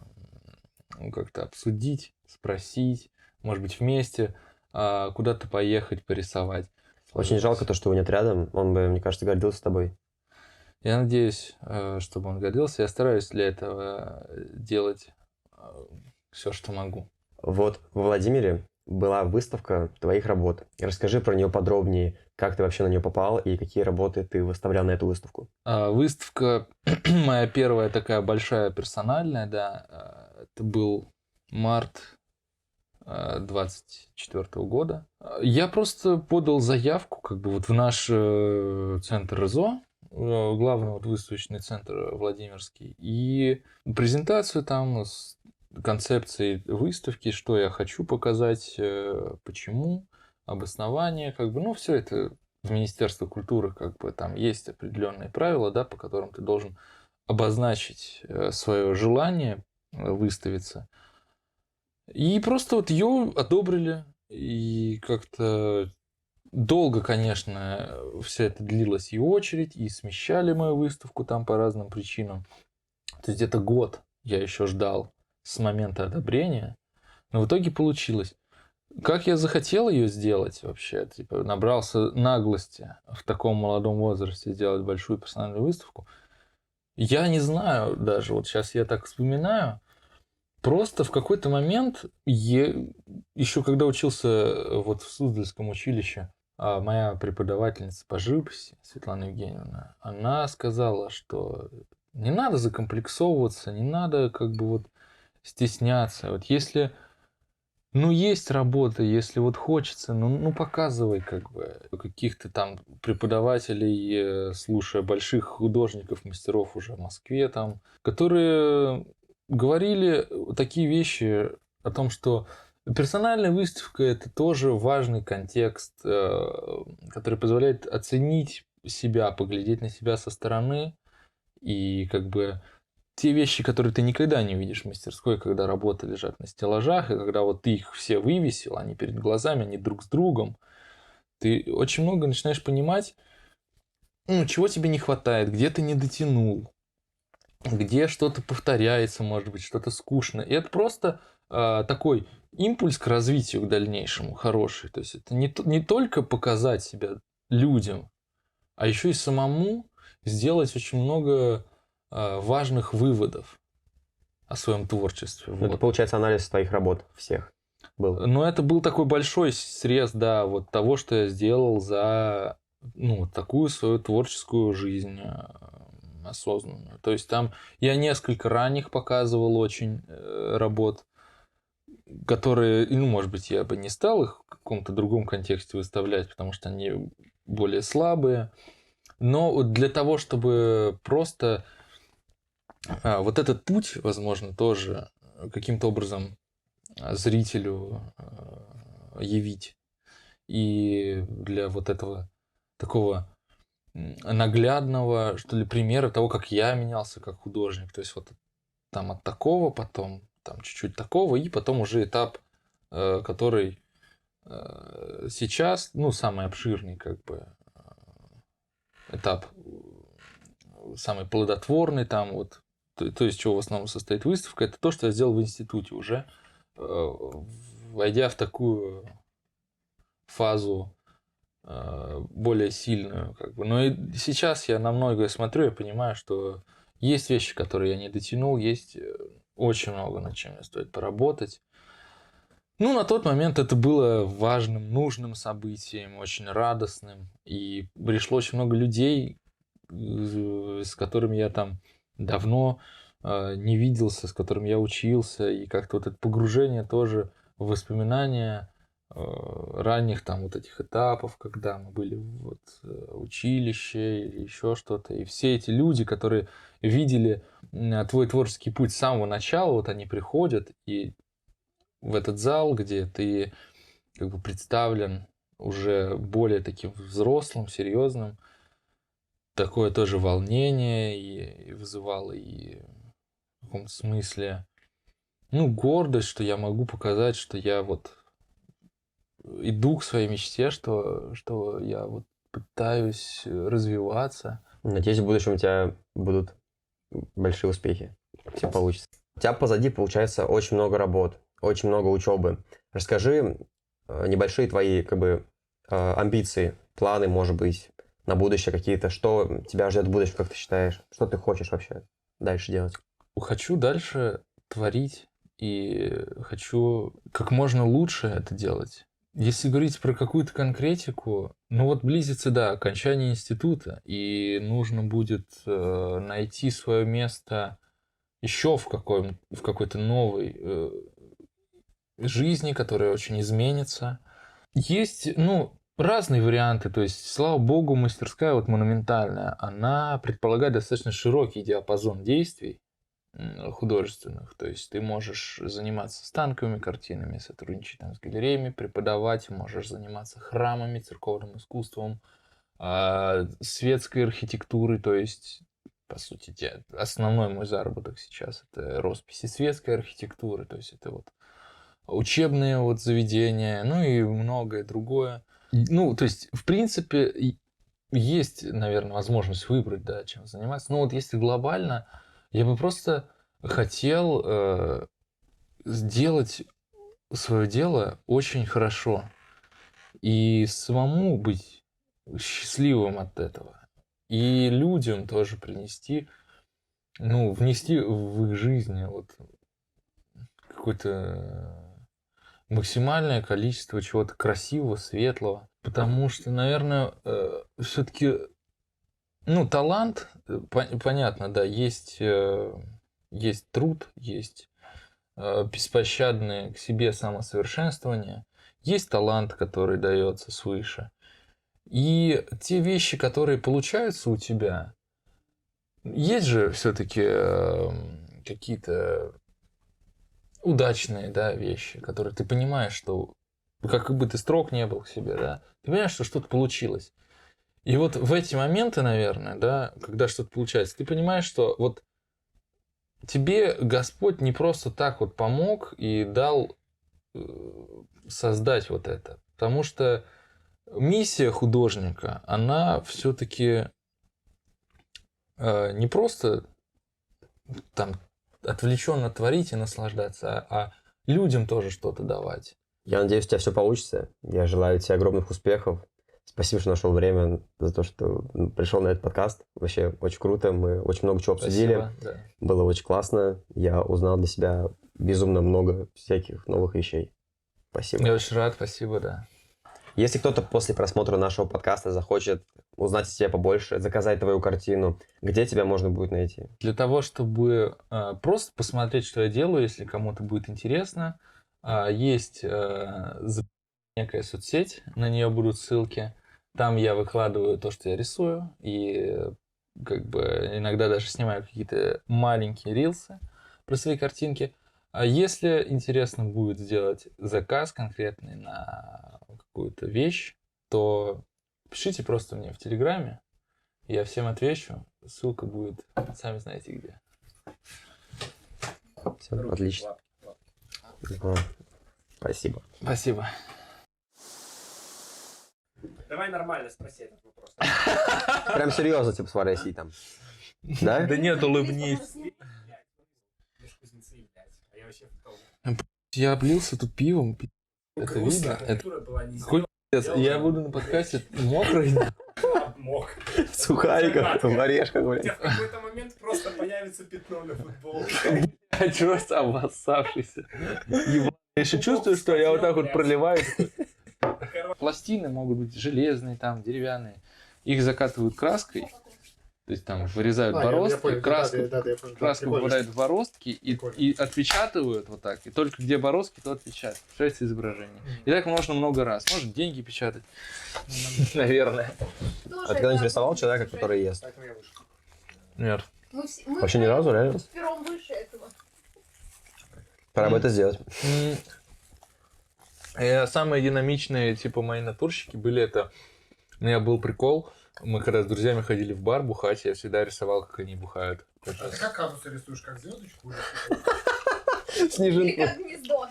как-то обсудить, спросить, может быть, вместе куда-то поехать, порисовать. Очень жалко то, что его нет рядом. Он бы, мне кажется, гордился тобой. Я надеюсь, чтобы он гордился. Я стараюсь для этого делать все, что могу. Вот во Владимире была выставка твоих работ. Расскажи про нее подробнее, как ты вообще на нее попал и какие работы ты выставлял на эту выставку. Выставка моя первая такая большая персональная, да, это был март 24 года. Я просто подал заявку как бы вот в наш центр РЗО, главный вот выставочный центр Владимирский, и презентацию там с концепцией выставки, что я хочу показать, почему, обоснование, как бы, ну, все это в Министерстве культуры, как бы, там есть определенные правила, да, по которым ты должен обозначить свое желание выставиться. И просто вот ее одобрили, и как-то долго, конечно, все это длилось, и очередь, и смещали мою выставку там по разным причинам. То есть где-то год я еще ждал с момента одобрения, но в итоге получилось. Как я захотел ее сделать вообще, типа набрался наглости в таком молодом возрасте сделать большую персональную выставку, я не знаю даже, вот сейчас я так вспоминаю, просто в какой-то момент, еще когда учился вот в Суздальском училище, моя преподавательница по живописи, Светлана Евгеньевна, она сказала, что не надо закомплексовываться, не надо как бы вот стесняться. Вот если, ну, есть работа, если вот хочется, ну показывай как бы каких-то там преподавателей, слушая больших художников, мастеров уже в Москве там, которые говорили такие вещи о том, что персональная выставка – это тоже важный контекст, который позволяет оценить себя, поглядеть на себя со стороны. И как бы те вещи, которые ты никогда не видишь в мастерской, когда работы лежат на стеллажах, и когда вот ты их все вывесил, они перед глазами, они друг с другом, ты очень много начинаешь понимать, ну, чего тебе не хватает, где ты не дотянул, где что-то повторяется, может быть, что-то скучно. И это просто такой импульс к развитию, к дальнейшему, хороший. То есть это не только показать себя людям, а еще и самому сделать очень много важных выводов о своем творчестве. Ну, Вот. это, получается, анализ твоих работ всех был. Но это был такой большой срез, да, вот того, что я сделал за ну, такую свою творческую жизнь осознанную. То есть там я несколько ранних показывал очень работ, которые, ну, может быть, я бы не стал их в каком-то другом контексте выставлять, потому что они более слабые. Но вот для того, чтобы просто вот этот путь, возможно, тоже каким-то образом зрителю явить. И для вот этого такого наглядного, что ли, примера того, как я менялся как художник. То есть вот там от такого, потом там чуть-чуть такого, и потом уже этап, который сейчас, ну, самый обширный, как бы, этап, самый плодотворный, там вот, то есть, чего в основном состоит выставка, это то, что я сделал в институте уже, войдя в такую фазу более сильную, как бы. Но и сейчас я на многое смотрю и понимаю, что есть вещи, которые я не дотянул, есть очень много, над чем мне стоит поработать. Ну, на тот момент это было важным, нужным событием, очень радостным. И пришло очень много людей, с которыми я там давно не виделся, с которыми я учился. И как-то вот это погружение тоже в воспоминания ранних там вот этих этапов, когда мы были в училище или еще что-то. И все эти люди, которые видели твой творческий путь с самого начала, вот они приходят и в этот зал, где ты как бы представлен уже более таким взрослым, серьезным, такое тоже волнение и вызывало и в каком-то смысле, ну, гордость, что я могу показать, что я вот иду к своей мечте, что я вот пытаюсь развиваться. Надеюсь, в будущем у тебя будут большие успехи. Все получится. У тебя позади, получается, очень много работ, очень много учебы. Расскажи небольшие твои как бы амбиции, планы, может быть, на будущее какие-то. Что тебя ждет в будущем, как ты считаешь? Что ты хочешь вообще дальше делать? Хочу дальше творить и хочу как можно лучше это делать. Если говорить про какую-то конкретику, ну вот близится, да, окончание института, и нужно будет найти свое место еще в какой-то новой жизни, которая очень изменится. Есть, ну, разные варианты, то есть, слава богу, мастерская вот монументальная, она предполагает достаточно широкий диапазон действий художественных, то есть ты можешь заниматься станковыми картинами, сотрудничать там с галереями, преподавать, можешь заниматься храмами, церковным искусством, светской архитектурой, то есть, по сути, основной мой заработок сейчас это росписи светской архитектуры, то есть это вот учебные вот заведения, ну и многое другое. Ну, то есть, в принципе, есть, наверное, возможность выбрать, да, чем заниматься. Но вот если глобально, я бы просто хотел сделать свое дело очень хорошо и самому быть счастливым от этого. И людям тоже принести, ну, внести в их жизни вот какое-то максимальное количество чего-то красивого, светлого. Потому что, наверное, все-таки, ну, талант, понятно, да, есть труд, есть беспощадное к себе самосовершенствование, есть талант, который дается свыше. И те вещи, которые получаются у тебя, есть же все-таки какие-то удачные, да, вещи, которые ты понимаешь, что как бы ты строг не был к себе, да, ты понимаешь, что что-то получилось. И вот в эти моменты, наверное, да, когда что-то получается, ты понимаешь, что вот тебе Господь не просто так вот помог и дал создать вот это. Потому что миссия художника, она все-таки не просто там отвлеченно творить и наслаждаться, а людям тоже что-то давать. Я надеюсь, у тебя все получится. Я желаю тебе огромных успехов. Спасибо, что нашел время, за то, что пришел на этот подкаст. Вообще очень круто. Мы очень много чего обсудили. Спасибо, да. Было очень классно. Я узнал для себя безумно много всяких новых вещей. Спасибо. Я очень рад, спасибо, да. Если кто-то после просмотра нашего подкаста захочет узнать о тебе побольше, заказать твою картину, где тебя можно будет найти? Для того, чтобы просто посмотреть, что я делаю, если кому-то будет интересно, есть некая соцсеть, на нее будут ссылки. Там я выкладываю то, что я рисую, и как бы иногда даже снимаю какие-то маленькие рилсы про свои картинки. А если интересно будет сделать заказ конкретный на какую-то вещь, то пишите просто мне в Телеграме, я всем отвечу. Ссылка будет, сами знаете где. Все, отлично. Спасибо. Спасибо. Давай нормально спроси этот вопрос. Прям серьезно, типа, спроси там. Да? Да нет, улыбнись. А я вообще в том. Я облился тут пивом. Это видно? Архитектура была не Хуй я буду на подкасте мокрый. мог. В сухариках, в орешках, У блядь. тебя в какой-то момент просто появится пятно на футболке. Очёс обоссавшийся. Я еще чувствую, что я вот так вот проливаю. Пластины могут быть железные, там, деревянные. Их закатывают краской. То есть там вырезают бороздки, краску попадает в бороздки и отпечатывают вот так. И только где бороздки, то отпечатывают. Получается изображение. И так можно много раз. Может деньги печатать. Наверное. А ты когда-нибудь рисовал человека, который ест? Нет. Вообще ни разу, реально? С пером выше этого. Пора бы это сделать. Самые динамичные, типа, мои натурщики были это... У меня был прикол. Мы когда с друзьями ходили в бар бухать, я всегда рисовал, как они бухают. А ты как казусы рисуешь, как звездочку? Или Снежинку. как гнездо.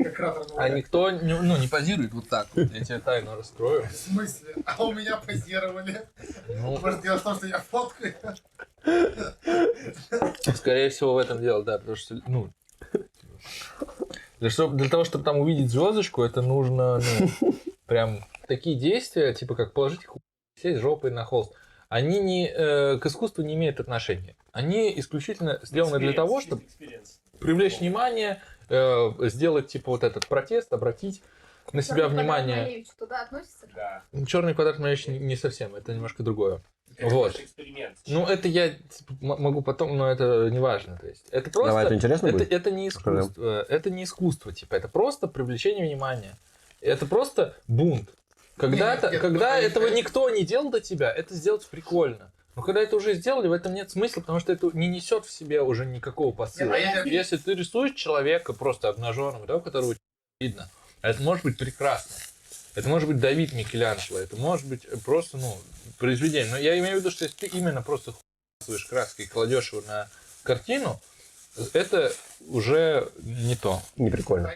Как кратер на А воде? никто не позирует вот так. Вот. Я тебе тайну раскрою. В смысле? А у меня позировали. Ну, Может, дело в том, что я фоткаю? скорее всего, в этом дело, да. Потому что, ну... Для того, чтобы там увидеть звездочку, это нужно, ну, прям такие действия, типа как положить сесть жопой на холст. Они не, к искусству не имеют отношения. Они исключительно сделаны для того, чтобы привлечь внимание, сделать типа вот этот протест, обратить на себя Чёрный квадрат внимание. Малевич туда относится? Да. Черный квадрат Малевич не совсем, это немножко другое. Вот. Эксперимент. Ну, это я могу потом, но это не важно. То есть, это просто... Давай, это интересно будет? Это не искусство. Это не искусство, типа, это просто привлечение внимания. Это просто бунт. Когда этого никто не делал до тебя, это сделать прикольно. Но когда это уже сделали, в этом нет смысла, потому что это не несет в себе уже никакого посыла. Если ты рисуешь человека просто обнаженного, да, которого видно, это может быть прекрасно. Это может быть Давид Микеланджело, это может быть просто, ну, произведение. Но я имею в виду, что если ты именно просто хуй краской и кладешь его на картину, это уже не то. Не прикольно.